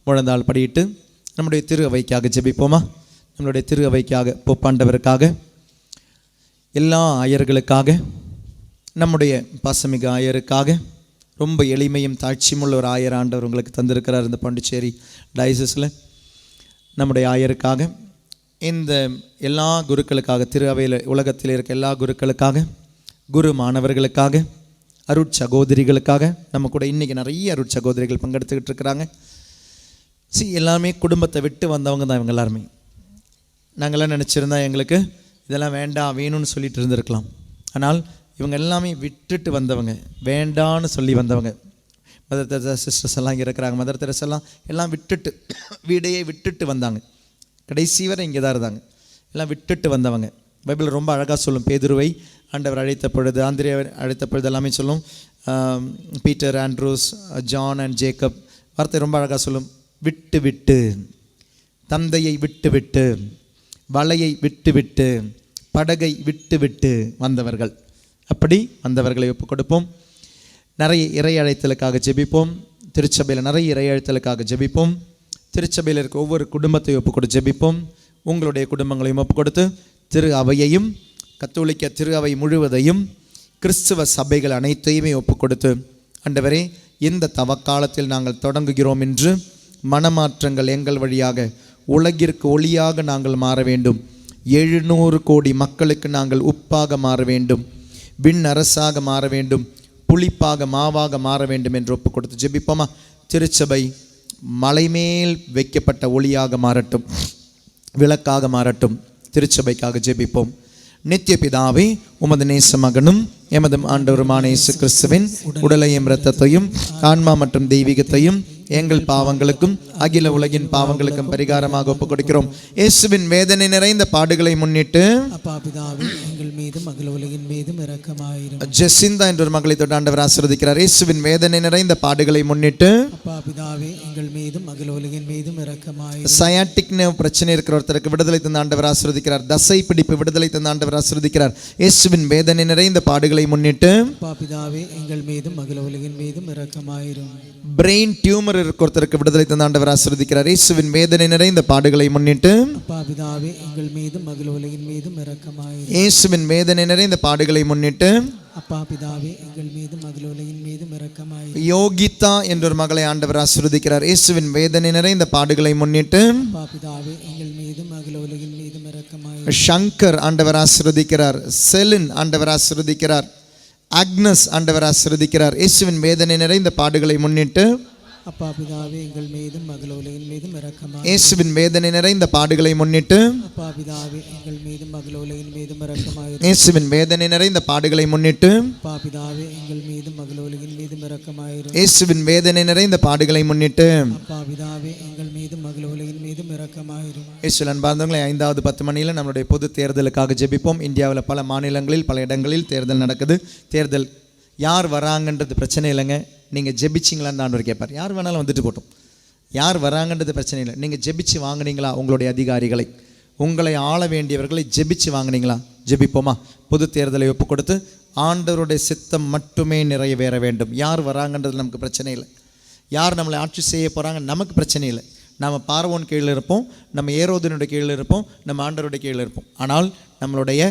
முழந்தாள் படியிட்டு நம்முடைய திரு அவைக்காக ஜெபிப்போமா? நம்மளுடைய திரு அவைக்காக, போப்பாண்டவருக்காக, எல்லா ஆயர்களுக்காக, நம்முடைய பாசமிக ஆயருக்காக, ரொம்ப எளிமையும் தாட்சியும் உள்ள ஒரு ஆயர் ஆண்டவர் உங்களுக்கு தந்திருக்கிறார் இந்த பாண்டிச்சேரி டயசிஸில். நம்முடைய ஆயருக்காக, இந்த எல்லா குருக்களுக்காக, திரு அவையில் உலகத்தில் இருக்க எல்லா குருக்களுக்காக, குரு மாணவர்களுக்காக, அருட்சகோதரிகளுக்காக. நம்ம கூட இன்றைக்கி நிறைய அருட்சகோதரிகள் பங்கெடுத்துக்கிட்டு இருக்கிறாங்க. எல்லாமே குடும்பத்தை விட்டு வந்தவங்க தான் இவங்க எல்லாருமே. நாங்கள்லாம் நினச்சிருந்தா எங்களுக்கு இதெல்லாம் வேண்டாம் வேணும்னு சொல்லிட்டு இருந்திருக்கலாம். ஆனால் இவங்க எல்லாமே விட்டுட்டு வந்தவங்க, வேண்டான்னு சொல்லி வந்தவங்க. மதர் தெரசா சிஸ்டர்ஸ் எல்லாம் இங்கே இருக்கிறாங்க. மதர் தெரசா எல்லாம் விட்டுட்டு, வீடையே விட்டுட்டு வந்தாங்க. கடைசி வரை இங்கே தான் இருந்தாங்க. எல்லாம் விட்டுட்டு வந்தவங்க. பைபிள் ரொம்ப அழகாக சொல்லும். பேதுருவை ஆண்டவர் அழைத்த பொழுது, ஆந்திரேயை அழைத்த பொழுது எல்லாமே சொல்லும். Peter, Andrews, John and Jacob வார்த்தை ரொம்ப அழகாக சொல்லும். விட்டு விட்டு, தந்தையை விட்டு விட்டு, வலையை விட்டு விட்டு, படகை விட்டு விட்டு வந்தவர்கள். அப்படி வந்தவர்களை ஒப்புக் கொடுப்போம். நிறைய இறை அழைத்தலுக்காக ஜெபிப்போம். திருச்சபையில் நிறைய இறை அழைத்தலுக்காக ஜெபிப்போம். திருச்சபையில் இருக்க ஒவ்வொரு குடும்பத்தை ஒப்புக் கொடுத்து ஜெபிப்போம். உங்களுடைய குடும்பங்களையும் ஒப்புக் கொடுத்து, திரு அவையையும், கத்தோலிக்க திரு அவை முழுவதையும், கிறிஸ்துவ சபைகள் அனைத்தையுமே ஒப்புக் கொடுத்து, ஆண்டவரே இந்த தவக்காலத்தில் நாங்கள் தொடங்குகிறோம் என்று மனமாற்றங்கள் எங்கள் வழியாக உலகிற்கு ஒளியாக நாங்கள் மாற வேண்டும். 700 கோடி மக்களுக்கு நாங்கள் உப்பாக மாற வேண்டும், விண் அரசாக மாற வேண்டும், புளிப்பாக மாவாக மாற வேண்டும் என்று ஒப்புக் கொடுத்து ஜெபிப்போமா? திருச்சபை மலைமேல் வைக்கப்பட்ட ஒளியாக மாறட்டும், விளக்காக மாறட்டும். திருச்சபைக்காக ஜெபிப்போம். நித்திய பிதாவே, உமது நேச மகனும் எமது ஆண்டவருமான இயேசு கிறிஸ்துவின் உடலையும் இரத்தத்தையும் ஆன்மா மற்றும் தெய்வீகத்தையும் எங்கள் பாவங்களுக்கும் அகில உலகின் பாவங்களுக்கும் பரிகாரமாக ஒப்புக் கொடுக்கிறோம். இயேசுவின் வேதனை நிறைந்த பாடுகளை முன்னிட்டு அப்பா பிதாவே, எங்கள் மீதும் அகில உலகின் மீதும் இரக்கமாயிரும். ஜெசிந்தா என்ற ஒரு மகளை தொட்டு ஆண்டவர் ஆசீர்வதிக்கிறார். இயேசுவின் வேதனை நிறைந்த பாடுகளை முன்னிட்டு அப்பா பிதாவே, எங்கள் மீதும் அகில உலகின் மீதும் இரக்கமாயிரும். சயாட்டிக் நர்வ் பிரச்சனை இருக்கிற ஒருத்தருக்கு விடுதலை தந்த ஆண்டவர் ஆசீர்வதிக்கிறார். தசை பிடிப்பு விடுதலை தந்த ஆண்டவர் ஆசீர்வதிக்கிறார். இயேசுவின் வேதனை நிறைந்த பாடுகளை முன்னிட்டு அப்பா பிதாவே, எங்கள் மீதும் அகில உலகின் மீதும் இரக்கமாயிரும். பிரெயின் டியூமர் ஒருத்தருக்கு விடுதலை தந்த ஆண்டவர் ஆசீர்வதிக்கிறார். இயேசுவின் வேதனை நிறைந்த பாடுகளை முன்னிட்டு அப்பா பிதாவே, எங்கள் மீதும் அகில உலகின் மீதும் இரக்கமாயிரும். இயேசுவின் வேதனை நிறைந்த பாடுகளை முன்னிட்டு அப்பா பிதாவே, எங்கள் மீதும் அகில உலகின் மீதும் இரக்கமாயிரும். யோகிதா என்ற ஒரு மகளை ஆண்டவர் ஆசீர்வதிக்கிறார். இயேசுவின் வேதனை நிறைந்த பாடுகளை முன்னிட்டு அப்பா பிதாவே, எங்கள் மீதும் அகில உலகின் மீதும் இரக்கமாயிரும். சங்கர் ஆண்டவர் ஆசீர்வதிக்கிறார். செலின் ஆண்டவர் ஆசீர்வதிக்கிறார். அக்னஸ் ஆண்டவர் ஆசீர்வதிக்கிறார். இயேசுவின் வேதனை நிறைந்த பாடுகளை முன்னிட்டு அப்பா பிதாவே எங்கள் மீதும் அகில உலகின் மீதும் இரக்கமாயிரும். இயேசுவின் வேதனை நிறைந்த பாடுகளை முன்னிட்டு அப்பா பிதாவே எங்கள் மீதும் அகில உலகின் மீதும் இரக்கமாயிரும். இயேசுவின் வேதனை நிறைந்த பாடுகளை முன்னிட்டு அப்பா பிதாவே எங்கள் மீதும் அகில உலகின் மீதும் இரக்கமாயிரும். இயேசுவின் வேதனை நிறைந்த பாடுகளை முன்னிட்டு அப்பா பிதாவே எங்கள் மீதும் அகில உலகின் மீதும் இரக்கமாயிரும். இயேசுவின் அன்பார்ந்தவர்களே, 5வது 10 மணியில் நம்மளுடைய பொது தேர்தலுக்காக ஜெபிப்போம். இந்தியாவில் பல மாநிலங்களில் பல இடங்களில் தேர்தல் நடக்குது. தேர்தல் யார் வராங்கன்றது பிரச்சனை இல்லைங்க. நீங்கள் ஜெபிச்சிங்களான்னு ஆண்டவர் கேட்பார். யார் வேணாலும் வந்துட்டு போட்டோம், யார் வராங்கன்றது பிரச்சனை இல்லை. நீங்கள் ஜெபிச்சு வாங்கினீங்களா? உங்களுடைய அதிகாரிகளை, உங்களை ஆள வேண்டியவர்களை ஜெபிச்சு வாங்கினீங்களா? ஜெபிப்போமா? பொது தேர்தலை ஒப்பு கொடுத்து ஆண்டவருடைய சித்தம் மட்டுமே நிறைவேற வேண்டும். யார் வராங்கன்றது நமக்கு பிரச்சனை இல்லை. யார் நம்மளை ஆட்சி செய்ய போகிறாங்க நமக்கு பிரச்சனை இல்லை. நம்ம பார்வோன் கீழே இருப்போம், நம்ம ஏரோதனுடைய கீழே இருப்போம், நம்ம ஆண்டவருடைய கீழே இருப்போம். ஆனால் நம்மளுடைய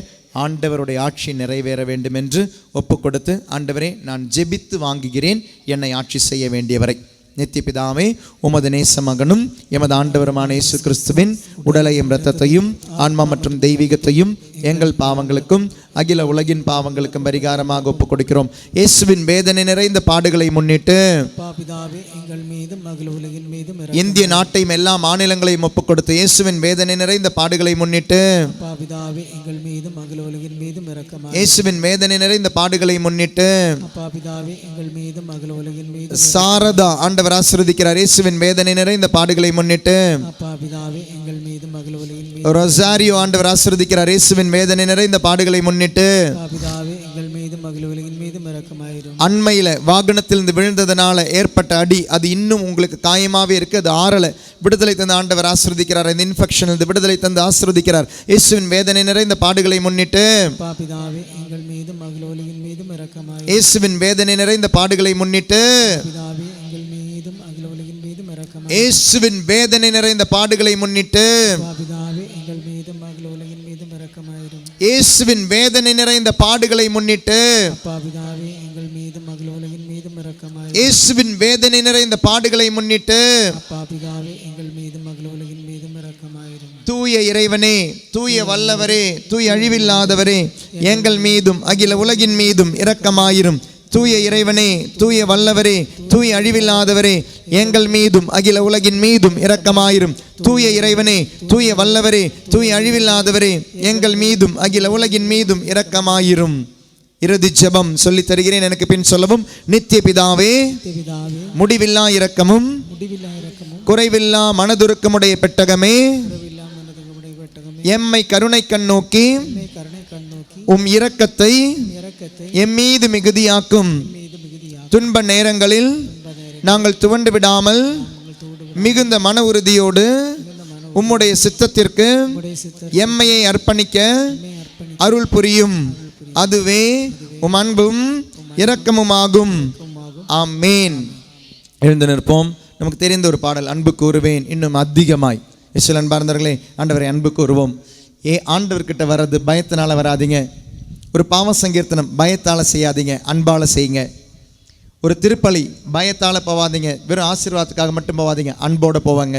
ஆண்டவருடைய ஆட்சி நிறைவேற வேண்டும் என்று ஒப்பு கொடுத்து, ஆண்டவரே நான் ஜெபித்து வாங்குகிறேன், என்னை ஆட்சி செய்ய வேண்டியவரை. நித்திய பிதாவே, உமது நேச மகனும் எமது ஆண்டவருமான இயேசு கிறிஸ்துவின் உடலையும் இரத்தத்தையும் ஆன்மா மற்றும் தெய்வீகத்தையும் எங்கள் பாவங்களுக்கும் அகில உலகின் பாவங்களுக்கும் பரிகாரமாக ஒப்புக் கொடுக்கிறோம். இயேசுவின் வேதனை நிறைந்த பாடுகளை முன்னிட்டு இந்திய நாட்டையும் எல்லா மாநிலங்களையும் ஒப்புக் கொடுத்து இயேசுவின் வேதனை நிறைந்த பாடுகளை முன்னிட்டு இயேசுவின் வேதனை நிறைந்த பாடுகளை முன்னிட்டு சாரதா ஆண்டவர் ஆசீர்வதிக்கிறார். இயேசுவின் வேதனை நிறைந்த பாடுகளை முன்னிட்டு ரொசாரியோ ஆண்டவர் ஆசீர்வதிக்கிறார். இயேசுவின் வேதனை நிறைந்த பாடுகளை முன்னிட்டு அண்மையில் வாகனத்திலிருந்து விழுந்ததனால ஏற்பட்ட அடி, அது இன்னும் உங்களுக்கு காயமாவே இருக்கு, அது ஆறல. விடுதலை தந்து ஆண்டவர் ஆசீர்வதிக்கிறார். இந்த இன்ஃபெக்ஷன் விடுதலை தந்து ஆசீர்வதிக்கிறார். இயேசுவின் வேதனை நிறைந்த பாடுகளை முன்னிட்டு இயேசுவின் வேதனை நிறைந்த பாடுகளை முன்னிட்டு இயேசுவின் வேதனை நிறைந்த பாடுகளை முன்னிட்டு இயேசுவின் வேதனை நிறைந்த பாடுகளை முன்னிட்டு இயேசுவின் வேதனை நிறைந்த பாடுகளை முன்னிட்டு தூய இறைவனே, தூய வல்லவரே, தூய அழிவில்லாதவரே, எங்கள் மீதும் அகில உலகின் மீதும் இரக்கமாயிரும். தூய இறைவனே, தூய வல்லவரே, தூய அழிவில்லாதவரே, எங்கள் மீதும் அகில உலகின் மீதும் இரக்கமாயிரும். தூய இறைவனே, தூய வல்லவரே, தூய அழிவில்லாதவரே, எங்கள் மீதும் அகில உலகின் மீதும் இரக்கமாயிரும். இறுதி ஜெபம் சொல்லி தருகிறேன், எனக்கு பின் சொல்லவும். நித்திய பிதாவே, முடிவில்லா இரக்கமும் குறைவில்லா மனதுருக்கமுடைய பெட்டகமே, எம்மை கருணை கண்ணோக்கி உம் இரக்கத்தை எம் மீது மிகுதியாக்கும். துன்ப நேரங்களில் நாங்கள் துவண்டு விடாமல் மிகுந்த மன உறுதியோடு உம்முடைய சித்தத்திற்கு எம்மையை அர்ப்பணிக்க அருள் புரியும். அதுவே உம் அன்பும் இரக்கமுமாகும். ஆமேன். எழுந்து நிற்போம். நமக்கு தெரிந்த ஒரு பாடல், அன்பு கூறுவேன் இன்னும் அதிகமாய். இயேசுவில் அன்பார்ந்தவர்களே, ஆண்டவரை அன்பு கூறுவோம். ஆண்டவர்கிட்ட வர்றது பயத்தினால வராதிங்க. ஒரு பாவ சங்கீர்த்தனம் பயத்தால் செய்யாதீங்க, அன்பால் செய்யுங்க. ஒரு திருப்பலி பயத்தால் போவாதீங்க, வெறும் ஆசீர்வாதத்துக்காக மட்டும் போவாதீங்க, அன்போடு போவாங்க.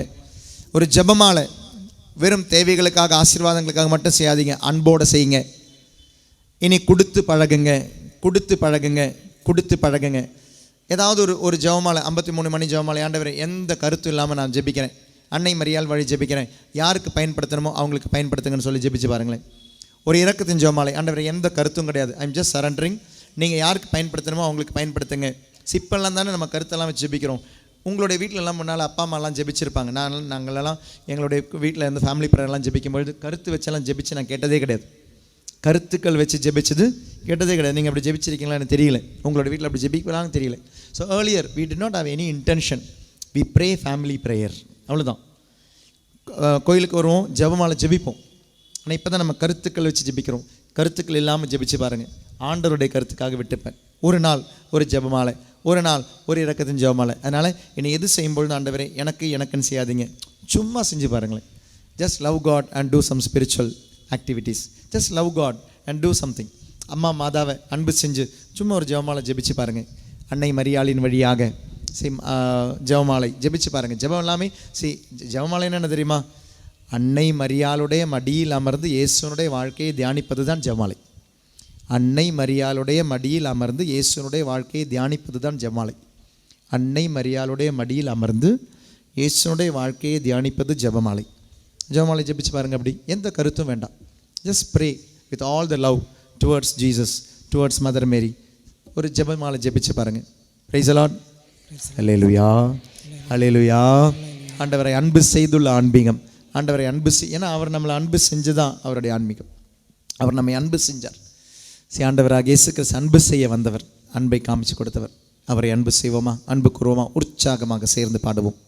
ஒரு ஜெபமாலை வெறும் தேவைகளுக்காக ஆசீர்வாதங்களுக்காக மட்டும் செய்யாதீங்க, அன்போடு செய்யுங்க. இனி கொடுத்து பழகுங்க, கொடுத்து பழகுங்க, கொடுத்து பழகுங்க. ஏதாவது ஒரு ஜெபமாலை, 53 மணி ஜெபமாலை, ஆண்டவரே எந்த கருத்தும் இல்லாமல் நான் ஜெபிக்கிறேன், அன்னை மரியாள் வழி ஜெபிக்கிறேன், யாருக்கு பயன்படுத்தணுமோ அவங்களுக்கு பயன்படுத்துங்கன்னு சொல்லி ஜெபிச்சு பாருங்களேன். ஒரு இரக்கத்தின் ஜெபமாலை, ஆண்டவரே எந்த கருத்தும் கிடையாது, ஐம் ஜஸ்ட் சரண்டரிங், நீங்கள் யாருக்கு பயன்படுத்தணுமோ அவங்களுக்கு பயன்படுத்துங்க. சிப்பெல்லாம் தானே நம்ம கருத்தெல்லாம் வச்சு ஜெபிக்கிறோம். உங்களுடைய வீட்டிலலாம் முன்னால் அப்பா அம்மாலாம் ஜெபிச்சிருப்பாங்க. நாங்களெல்லாம் எங்களுடைய வீட்டில் இருந்து ஃபேமிலி ப்ரேயர்லாம் ஜெபிக்கும்பொழுது கருத்து வச்செல்லாம் ஜெபிச்சு நான் கேட்டதே கிடையாது. கருத்துக்கள் வச்சு ஜெபிச்சது கேட்டதே கிடையாது. நீங்கள் அப்படி ஜெபிச்சிருக்கீங்களா எனக்கு தெரியல, உங்களோட வீட்டில் அப்படி ஜெபிக்கலாம்னு தெரியல. So earlier we did not have any intention, we pray family prayer, அவ்வளோதான். கோயிலுக்கு வருவோம், ஜெபமாலை ஜெபிப்போம். ஆனால் இப்போ தான் நம்ம கருத்துக்கள் வச்சு ஜெபிக்கிறோம். கருத்துக்கள் இல்லாமல் ஜெபிச்சு பாருங்கள், ஆண்டவருடைய கருத்துக்காக விட்டுப்பேன். ஒரு நாள் ஒரு ஜெபமாலை, ஒரு நாள் ஒரு இரக்கத்தின் ஜெபமாலை. அதனால் என்னை எது செய்யும்பொழுது ஆண்டவரே எனக்குன்னு செய்யாதீங்க, சும்மா செஞ்சு பாருங்களேன். Just love God and do some spiritual activities. Just love God and do something. அம்மா மாதாவை அன்பு செஞ்சு சும்மா ஒரு ஜெபமாலை ஜெபிச்சு பாருங்கள். அன்னை மரியாளின் வழியாக ஜெபமாலை ஜெபிச்சு பாருங்கள். ஜெபம் எல்லாமே ஜெபமாலைன்னு என்ன தெரியுமா? அன்னை மரியாளுடைய மடியில் அமர்ந்து இயேசுனுடைய வாழ்க்கையை தியானிப்பது தான் ஜெபமாலை. அன்னை மரியாளுடைய மடியில் அமர்ந்து இயேசுனுடைய வாழ்க்கையை தியானிப்பது தான் ஜெபமாலை. அன்னை மரியாளுடைய மடியில் அமர்ந்து இயேசுனுடைய வாழ்க்கையை தியானிப்பது ஜெபமாலை. ஜெபமாலை ஜெபிச்சு பாருங்க. அப்படி எந்த கருத்தும் வேண்டாம். Just pray with all the love towards Jesus, towards Mother Mary. ஒரு ஜெபமாலை ஜெபிச்சு பாருங்க. Praise the Lord. அல்லேலூயா, அல்லேலூயா. ஆண்டவரை அன்பு செய்துள்ள ஆன்மீகம். ஆண்டவரை அன்பு ஏன்னா அவர் நம்மளை அன்பு செஞ்சு தான் அவருடைய ஆன்மீகம். அவர் நம்மை அன்பு செஞ்சார். ஆண்டவராக இயேசு கிறிஸ்து அன்பு செய்ய வந்தவர், அன்பை காமிச்சு கொடுத்தவர். அவரை அன்பு செய்வோமா? அன்பு கூறுவோமா? உற்சாகமாக சேர்ந்து பாடுவோம்.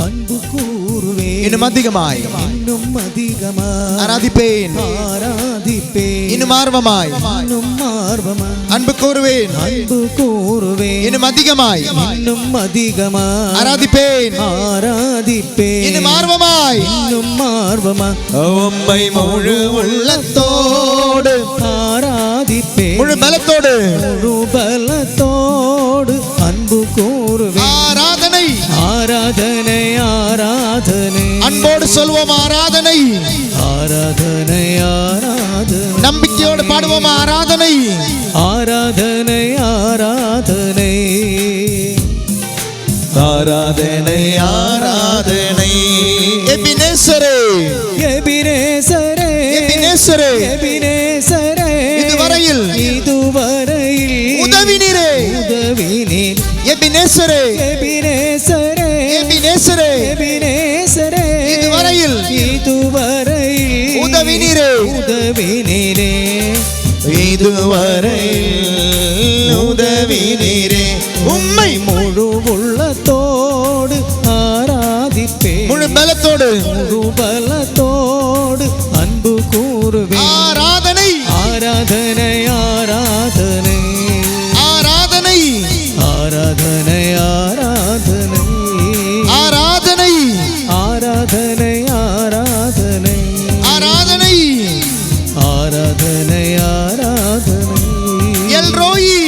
அன்பு கூறுவேன் இன்னும் அதிகமாய், இன்னும் அதிகமாய் ஆராதிப்பேன், ஆராதிப்பேன் இன்னும் ஆர்வமாய், இன்னும் ஆர்வமாய் அன்பு கூறுவேன், அன்பு கூறுவேன் இன்னும் அதிகமாய், இன்னும் அதிகமாய் ஆராதிப்பேன், ஆராதிப்பேன் இன்னும் ஆர்வமாய், இன்னும் ஆர்வமாய் உம்மை முழு உள்ளத்தோடு ஆராதிப்பேன் முழு பலத்தோடு முழு பலத்தோடு அன்பு கூறுவேன். ஆராதனை, ஆராதனை ஆராதனை அன்போடு சொல்வோம் ஆராதனை, ஆராதனை ஆராதனை நம்பிக்கையோடு பாடுவோம் ஆராதனை, ஆராதனை ஆராதனை ஆராதனை ஆராதனை எபினேசரே, எபினேசரே எபினேசரே, எபினேசரே இதுவரையில் உதவினீரே, உதவினீர் எபினேசரே, எபினேசரே எபினேசரே, எபினேசரே இதுவரையில் உதவினீரே, உதவினீரே இதுவரையில் உதவினீரே. உம்மை முழு உள்ளத்தோடு ஆராதிப்பேன், முழு பலத்தோடு முழு பலத்தோடு அன்பு கூறுவேன். ஆராதனை, ஆராதனை ஆராதனை ஆராதனை, ஆராதனை ஆராதனை ஆராதனை, ஆராதனை ஆராதனை ஆராதனை, ஆராதனை ஆராதனை எல்ரோயி,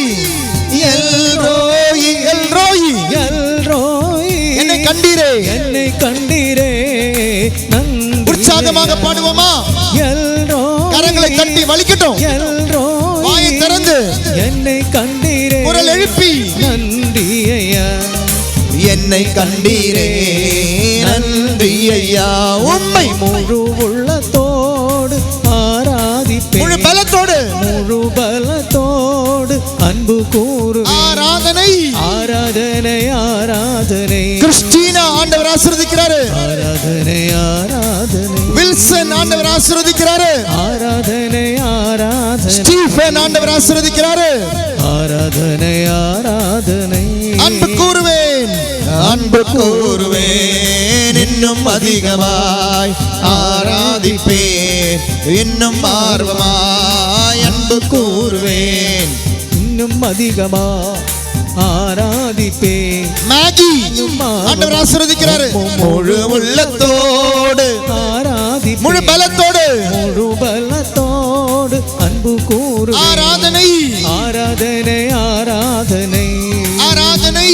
எல்ரோயி, எல்ரோயி, எல்ரோய் என்னை கண்டீரே, என்னை கண்டீரே நன்றி. உற்சாகமாக பாடுவோமா? எல்ரோய் கரங்களை தட்டி வலிக்கட்டும், எல்ரோய் வாயை திறந்து என்னை கண்டீரே குரல் எழுப்பி நன்றி ஐயா, என்னை கண்டீரே நன்றி ஐயா. உம்மை முழு உள்ளத்தோடு ஆராதிப்பேன், முழு பலத்தோடு முழு பலத்தோடு அன்பு கூறுவேன். ஆராதனை, ஆராதனை ஆராதனை கிறிஸ்டினா ஆண்டவர் ஆசீர்வதிக்கிறாரு, ஆராதனை ஆராதனை வில்சன் ஆண்டவர் ஆசீர்வதிக்கிறாரு, ஆராதனை ஆராதனை ஸ்டீஃபன் ஆண்டவர் ஆசீர்வதிக்கிறாரு. ஆராதனை ஆராதனை அன்பு கூறுவேன், அன்பு கூறுவேன், இன்னும் அதிகமாய் ஆராதிப்பேன், இன்னும் ஆர்வமாய் அன்பு கூறுவேன். இன்னும் அதிகமா ஆராதிப்பேன். மேகி ஆண்டவர் ஆசீர்வதிக்கிறாரு, முழு உள்ளத்தோடு ஆராதிப்பேன், முழு பலத்தோடு முழு பலத்தோடு அன்பு கூறுவேன். ஆராதனை, ஆராதனை ஆராதனை ஆராதனை,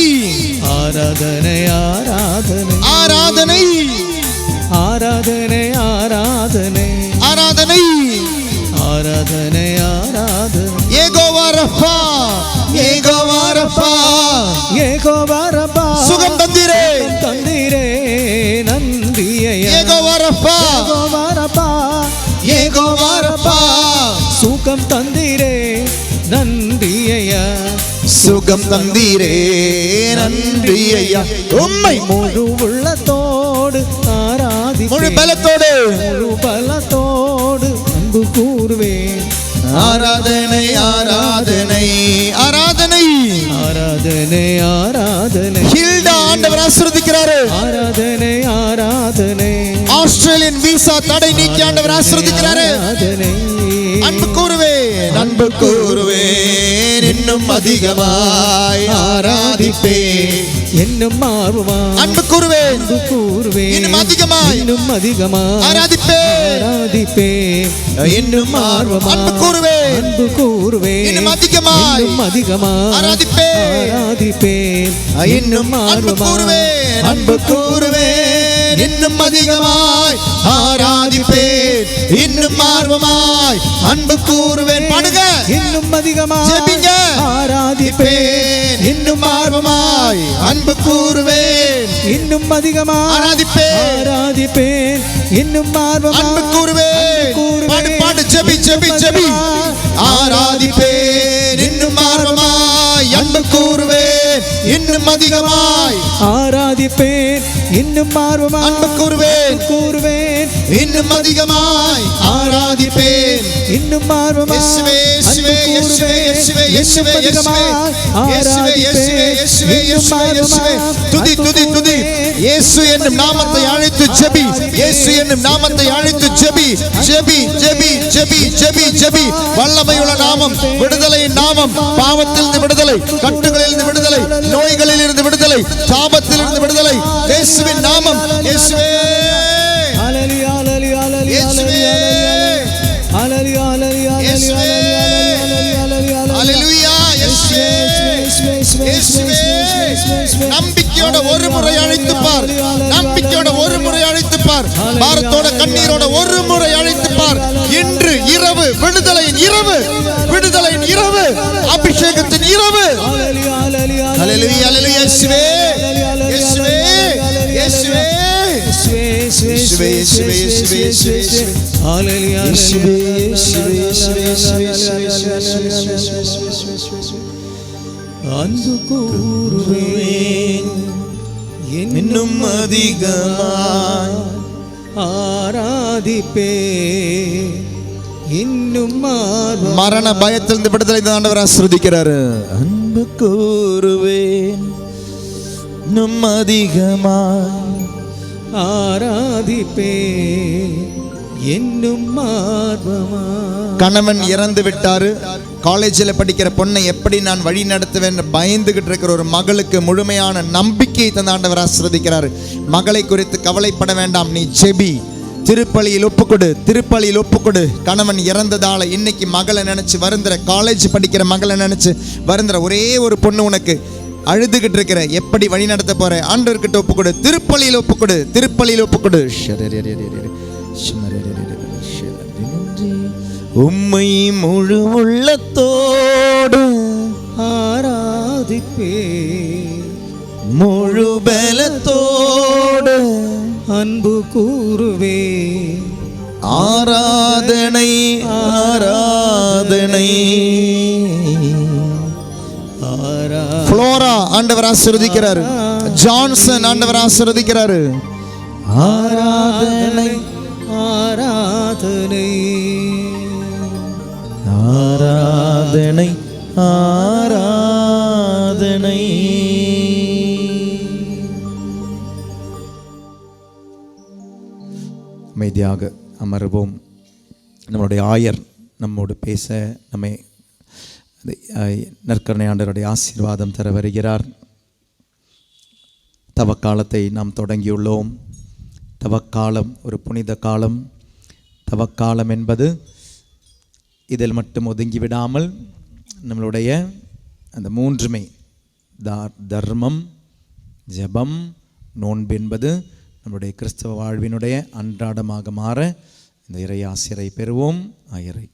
ஆராதனை ஆராதனை ஆராதனை, ஆராதனை ஆராதனை ஆராதனை, ஆராதனை ஆராதனை யெகோவா ரஃபா, யெகோவா ரஃபா, யெகோவா ரப்பா சுகம் தந்தீரே, தந்தீரே நன்றி ஐயா, யெகோவா ரஃபா, யெகோவா ரப்பா யெகோவா ரஃபா, சுகம் தந்தீரே நன்றி ஐயா, சுகம் தந்தீரே நன்றி ஐயா. உம்மை முழு உள்ளத்தோடு ஆராதிப்பேன், முழு பலத்தோடு முழு பலத்தோடு அன்பு கூறுவேன். ஆராதனை, ஆராதனை, ஆராதனை, ஆராதனை ஆராதனை ஹில்டா ஆண்டவர் ஆசீர்வதிக்கிறாரு, ஆராதனை ஆராதனை ஆஸ்திரேலியன் விசா தடை நீக்கி ஆண்டவர் ஆசீர்வதிக்கிறாரு. ஆராதனை அன்பு கூறுவேன், அன்பு கூறுவேன், இன்னும் அதிகமாய் ஆராதிப்பேன், என்னும் ஆர்வமா அன்பு கூறுவேன், அன்பு கூறுவேன். இன்னும் அதிகமாய் இன்னும் அதிகமா ஆராதிப்பேன், ஆராதிப்பேன், இன்னும் ஆர்வமா அன்பு கூறுவேன், அன்பு கூறுவேன். இன்னும் அதிகமாய் இன்னும் அதிகமா ஆராதிப்பேன், ஆராதிப்பேன், இன்னும் அன்பு கூறுவேன், அன்பு கூறுவேன், இன்னும் அதிகமாய் ஆராதிப்பேன். இன்னும் ஆர்வமாய் அன்பு கூறுவேன். பாடுங்க. இன்னும் அதிகமாய் ஜெபிங்க. ஆராதிப்பேன். இன்னும் ஆர்வமாய் அன்பு கூறுவேன். இன்னும் அதிகமாய் ஆராதிப்பேன். இன்னும் ஆர்வமாய் அன்பு கூறுவேன். பாடு பாடு. ஜெபி ஜெபி ஜெபி. ஆராதிப்பேன். இன்னும் ஆர்வமாய் அன்பு கூறுவேன். இன்னும் அதிகமாய் ஆராதிப்பேன். இன்னும் ஆர்வமாய் அன்பு கூறுவேன். இன்னும் அதிகமாய் ஆராதிப்பேன். இன்னும் ஆர்வமாய் இயேசுவே இயேசுவே இயேசுவே இயேசுவே இயேசுவே இயேசுவே இயேசுவே இயேசுவே இயேசுவே இயேசுவே. துதி துதி துதி. இயேசு என்னும் நாமத்தை அழைத்து ஜெபி. இயேசு என்னும் நாமத்தை அழைத்து ஜெபி. ஜெபி ஜெபி ஜெபி ஜெபி ஜெபி. வல்லமையுள்ள நாமம், விடுதலையின் நாமம். பாவத்திலிருந்து விடுதலை, கட்டுகளிலிருந்து விடுதலை, நோய்களிலிருந்து விடுதலை, சாபத்திலிருந்து விடுதலை. இயேசுவின் நாமம். இயேசுவே ஹalleluya ஹalleluya ஹalleluya இயேசுவே ஹalleluya ஹalleluya ஹalleluya இயேசுவே இயேசுவே. நம்பிக்கையோட ஒரு முறை அழைத்து பார். நம்பிக்கையோட ஒரு முறை அழைத்து பார். பாரத்தோட கண்ணீரோட ஒரு முறை அழைத்து பார். இன்று இரவு விடுதலையின் இரவு, விடுதலையின் இரவு, அபிஷேகத்தின் இரவு. ஹalleluya ஹalleluya ஹalleluya ஹalleluya இயேசுவே இயேசுவே இயேசுவே இயேசுவே இயேசுவே இயேசுவே இயேசுவே. ஹalleluya இயேசுவே இயேசுவே இயேசுவே இயேசுவே. அன்பு கூறுவேன். இன்னும் அதிகமாய் ஆராதிப்பேன். இன்னும் ஆர்வமாய் மரண பயத்திலிருந்து விடுதலை ஆண்டவர் ஆசீர்வதிக்கிறாரு. அன்பு கூறுவேன். இன்னும் அதிகமாய் ஆராதிப்பேன். இன்னும் ஆர்வமாய். கணவன் இறந்து விட்டாரு. காலேஜில் படிக்கிற பொண்ணை எப்படி நான் வழி நடத்துவேன் பயந்துகிட்டு இருக்கிற ஒரு மகளுக்கு முழுமையான நம்பிக்கையை தந்த ஆண்டவர் ஆசீர்வதிக்கிறாரு. மகளை குறித்து கவலைப்பட வேண்டாம், நீ ஜெபி. திருப்பலியில் ஒப்புக்கொடு, திருப்பலியில் ஒப்புக்கொடு. கணவன் இறந்ததால இன்னைக்கு மகளை நினைச்சு வருந்துற, காலேஜ் படிக்கிற மகளை நினைச்சு வருந்துற ஒரே ஒரு பொண்ணு உனக்கு அழுதுகிட்டு இருக்கிற, எப்படி வழி நடத்த போற ஆண்டவர்கிட்ட ஒப்புக்கொடு. திருப்பலியில் ஒப்புக்கொடு, திருப்பலியில் ஒப்புக்கொடு. உம்மை முழு உள்ளத்தோடு ஆராதிப்பேன். முழு பலத்தோடு அன்பு கூறுவேன். ஆராதனை ஆராதனை. ஃப்ளோரா ஆண்டவர் ஆசீர்வதிக்கிறாரு. ஜான்சன் ஆண்டவர் ஆசீர்வதிக்கிறாரு. ஆராதனை ஆராதனை ஆராதனை ஆராதனை. அமைதியாக அமர்வோம். நம்மளுடைய ஆயர் நம்மோடு பேச நம்மை நற்கருணை ஆண்டவருடைய ஆசீர்வாதம் தர வருகிறார். தவக்காலத்தை நாம் தொடங்கியுள்ளோம். தவக்காலம் ஒரு புனித காலம். தவக்காலம் என்பது இதில் மட்டும் ஒதுங்கிவிடாமல் நம்மளுடைய அந்த மூன்றுமே தர்மம், ஜெபம், நோன்பு என்பது நம்முடைய கிறிஸ்தவ வாழ்வினுடைய அன்றாடமாக மாற இந்த இறை ஆசிரை பெறுவோம். ஆயரை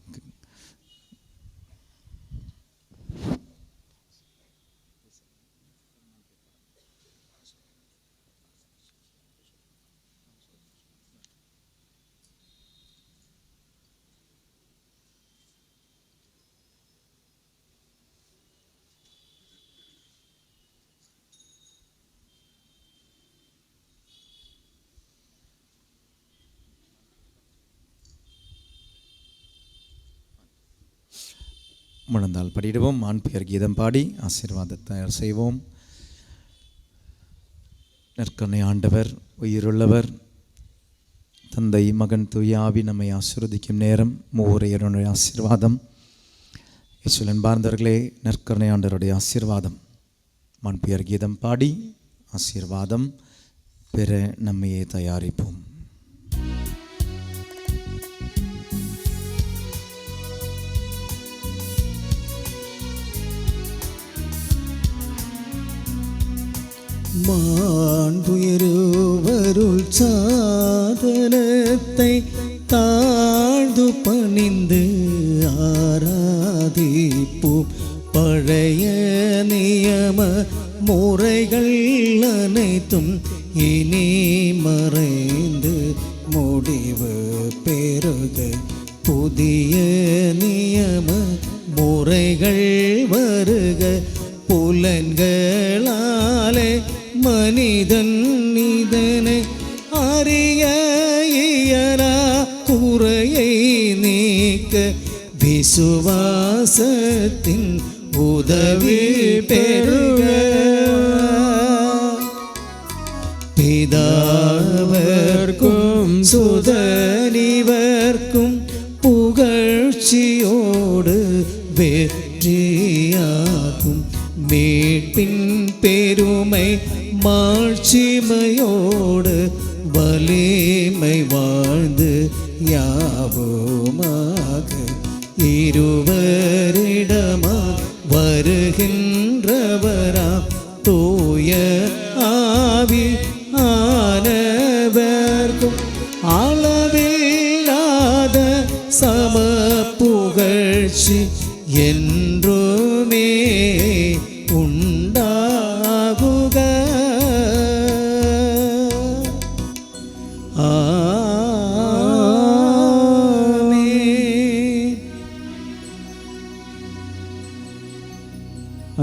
முழந்தால் படிடுவோம். ஆண்பியர் கீதம் பாடி ஆசீர்வாதத்தை தயார் செய்வோம். நற்கருணை ஆண்டவர் உயிருள்ளவர், தந்தை, மகன், தூய ஆவி நம்மை ஆசீர்வதிக்கும் நேரம். மூவரையருடைய ஆசீர்வாதம். இயேசுவின் பார்ந்தவர்களே, நற்கருணை ஆண்டவருடைய ஆசீர்வாதம். ஆண்பியர் கீதம் பாடி ஆசீர்வாதம் பெற நம்மையே தயாரிப்போம். மாண்புயருவருள் சாதனத்தை தான் பணிந்து ஆராதிப்போம். பழைய நியம முறைகள் அனைத்தும் இனி மறைந்து முடிவு பெறுக. புதிய நியம முறைகள் வருக. புலன்களாலே மனிதன் இதனை அறிய இயலா குறையை நீக்க விசுவாசத்தின் உதவி பெறுக. பிதாவர்க்கும் சுதனிவர்க்கும் புகழ்ச்சியோடு வெற்றியாகும் மீட்பின் பெருமை மாட்சிமையோடு வலிமை வாழ்ந்து யாவுமாக இருவரிடமா வருகின்றவரா தூய ஆவி ஆனவர்க்கும் அளவில்லாத சம புகழ்ச்சி என்றுமே உண்டாகுக. ஆமென்.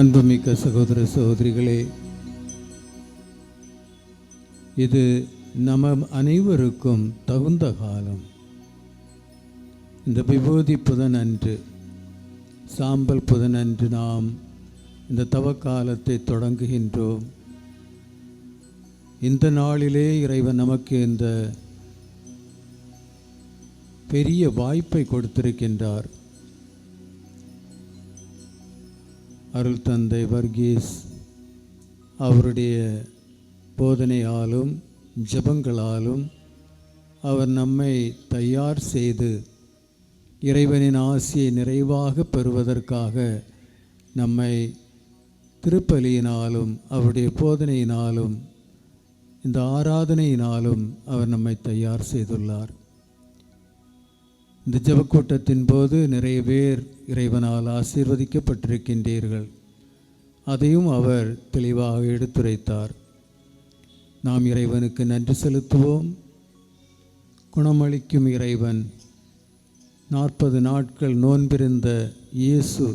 அன்புமிக்க சகோதர சகோதரிகளே, இது நம்ம அனைவருக்கும் தகுந்த காலம். இந்த விபூதி புதன் அன்று, சாம்பல் புதன் அன்று நாம் இந்த தவக்காலத்தை தொடங்குகின்றோம். இந்த நாளிலே இறைவன் நமக்கு இந்த பெரிய வாய்ப்பை கொடுத்திருக்கின்றார். அருள் தந்தை வர்கீஸ் அவருடைய போதனையாலும் ஜெபங்களாலும் அவர் நம்மை தயார் செய்து இறைவனின் ஆசியை நிறைவாக பெறுவதற்காக நம்மை திருப்பலியினாலும் அவருடைய போதனையினாலும் இந்த ஆராதனையினாலும் அவர் நம்மை தயார் செய்துள்ளார். இந்த ஜெபக்கூட்டத்தின் போது நிறைய பேர் இறைவனால் ஆசீர்வதிக்கப்பட்டிருக்கின்றீர்கள். அதையும் அவர் தெளிவாக எடுத்துரைத்தார். நாம் இறைவனுக்கு நன்றி செலுத்துவோம். குணமளிக்கும் இறைவன் 40 நாட்கள் நோன்பிருந்த இயேசு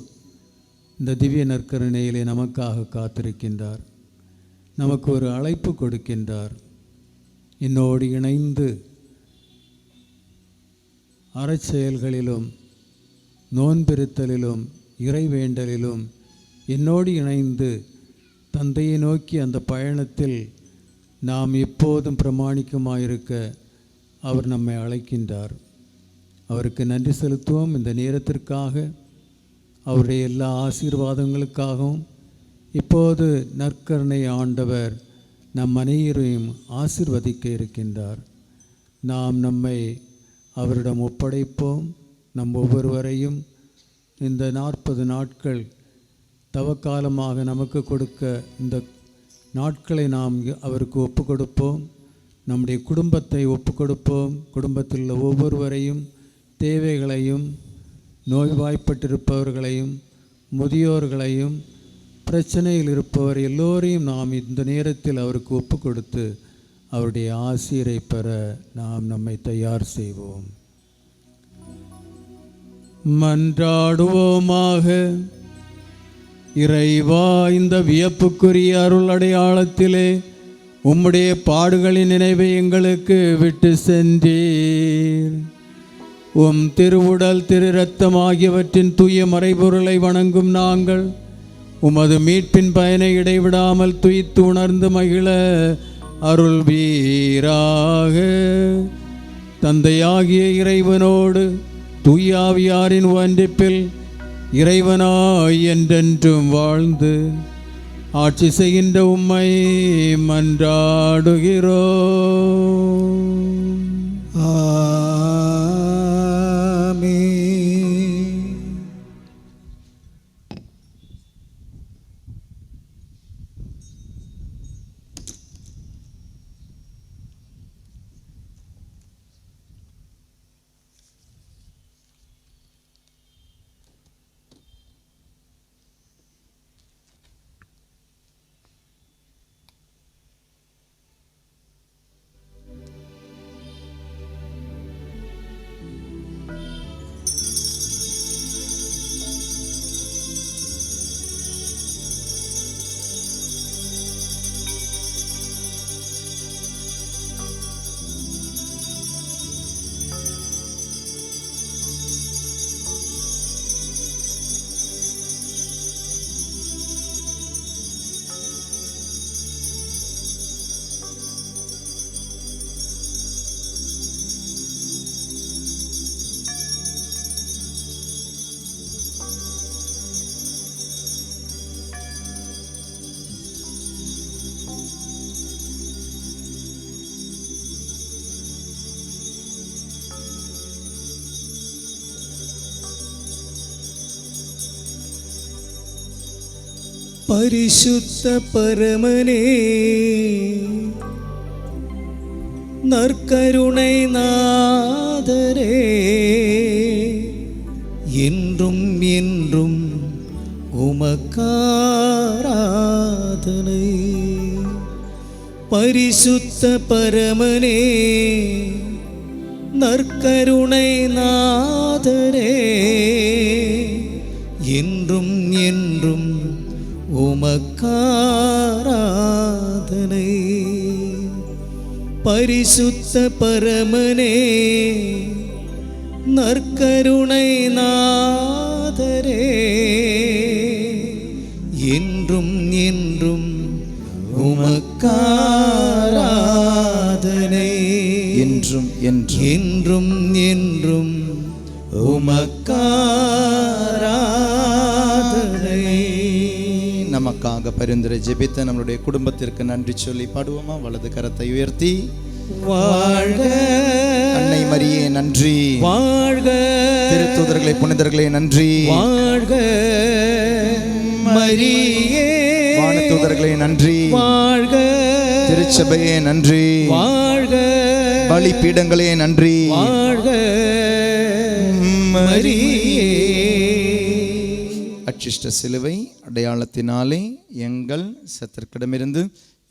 இந்த திவ்ய நற்கருணையிலே நமக்காக காத்திருக்கின்றார். நமக்கு ஒரு அழைப்பு கொடுக்கின்றார். என்னோடு இணைந்து அறச்செயல்களிலும் நோன்பிருத்தலிலும் இறைவேண்டலிலும் என்னோடு இணைந்து தந்தையை நோக்கி அந்த பயணத்தில் நாம் எப்போதும் பிரமாணிக்கமாயிருக்க அவர் நம்மை அழைக்கின்றார். அவருக்கு நன்றி செலுத்துவோம். இந்த நேரத்திற்காக, அவருடைய எல்லா ஆசீர்வாதங்களுக்காகவும். இப்போது நற்கருணை ஆண்டவர் நம் அனைவரையும் ஆசீர்வதிக்க இருக்கின்றார். நாம் நம்மை அவரிடம் ஒப்படைப்போம். நம் ஒவ்வொருவரையும் இந்த 40 நாட்கள் தவக்காலமாக நமக்கு கொடுக்க இந்த நாட்களை நாம் அவருக்கு ஒப்பு கொடுப்போம். நம்முடைய குடும்பத்தை ஒப்பு கொடுப்போம். குடும்பத்தில் உள்ள ஒவ்வொருவரையும், தேவைகளையும், நோய்வாய்ப்பட்டிருப்பவர்களையும், முதியோர்களையும், பிரச்சனையில் இருப்பவர் எல்லோரையும் நாம் இந்த நேரத்தில் அவருக்கு ஒப்பு கொடுத்து அவருடைய ஆசீரை பெற நாம் நம்மை தயார் செய்வோம். மன்றாடுவோமாக. இறைவா, இந்த வியப்புக்குரிய அருள் அடையாளத்திலே உம்முடைய பாடுகளின் நினைவை எங்களுக்கு விட்டு சென்றீர். உம் திருவுடல் திரு இரத்தம் ஆகியவற்றின் தூய மறைபொருளை வணங்கும் நாங்கள் உமது மீட்பின் பயனை இடைவிடாமல் துய்த்து உணர்ந்து மகிழ அருள் வீராக. தந்தையாகிய இறைவனோடு தூயாவியாரின் ஒன்றிப்பில் இறைவனாய் என்றென்றும் வாழ்ந்து ஆட்சி செய்கின்ற உம்மை மன்றாடுகிறோம். ஆமென். பரிசுத்த பரமனே, நற்கருணை நாதரே, என்றும் என்றும் உமக்காராதனை. பரிசுத்த பரமனே, நற்கருணை நாதரே, என்றும் என்றும் உமக்காராதனை. பரிசுத்த பரமனே, நற்கருணை நாதரே, என்றும் என்றும் உமக்காராதனை. என்றும் என்றும் என்றும் என்றும் உமக்காராதனை. நமக்காக பரிந்துரை ஜெபித்த நம்மளுடைய குடும்பத்திற்கு நன்றி சொல்லி பாடுவோமா? வலது கரத்தை உயர்த்தி வாழ்க அன்னை மரியே நன்றி, வாழ்க திருத்தூதர்களே புனிதர்களே நன்றி, வாழ்க மரியே, வானதூதர்களே நன்றி, வாழ்க திருச்சபையே நன்றி, வாழ்க பலிபீடங்களே நன்றி, வாழ்க மரியே. அச்சிஷ்ட சிலுவை அடையாளத்தினாலே எங்கள் சத்துருக்களிடமிருந்து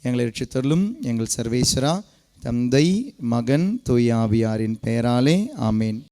எங்களை ரட்சித்தருளும் எங்கள் சர்வேஸ்வரா, தந்தை மகன் தூய ஆவியாரின் பெயராலே ஆமேன்.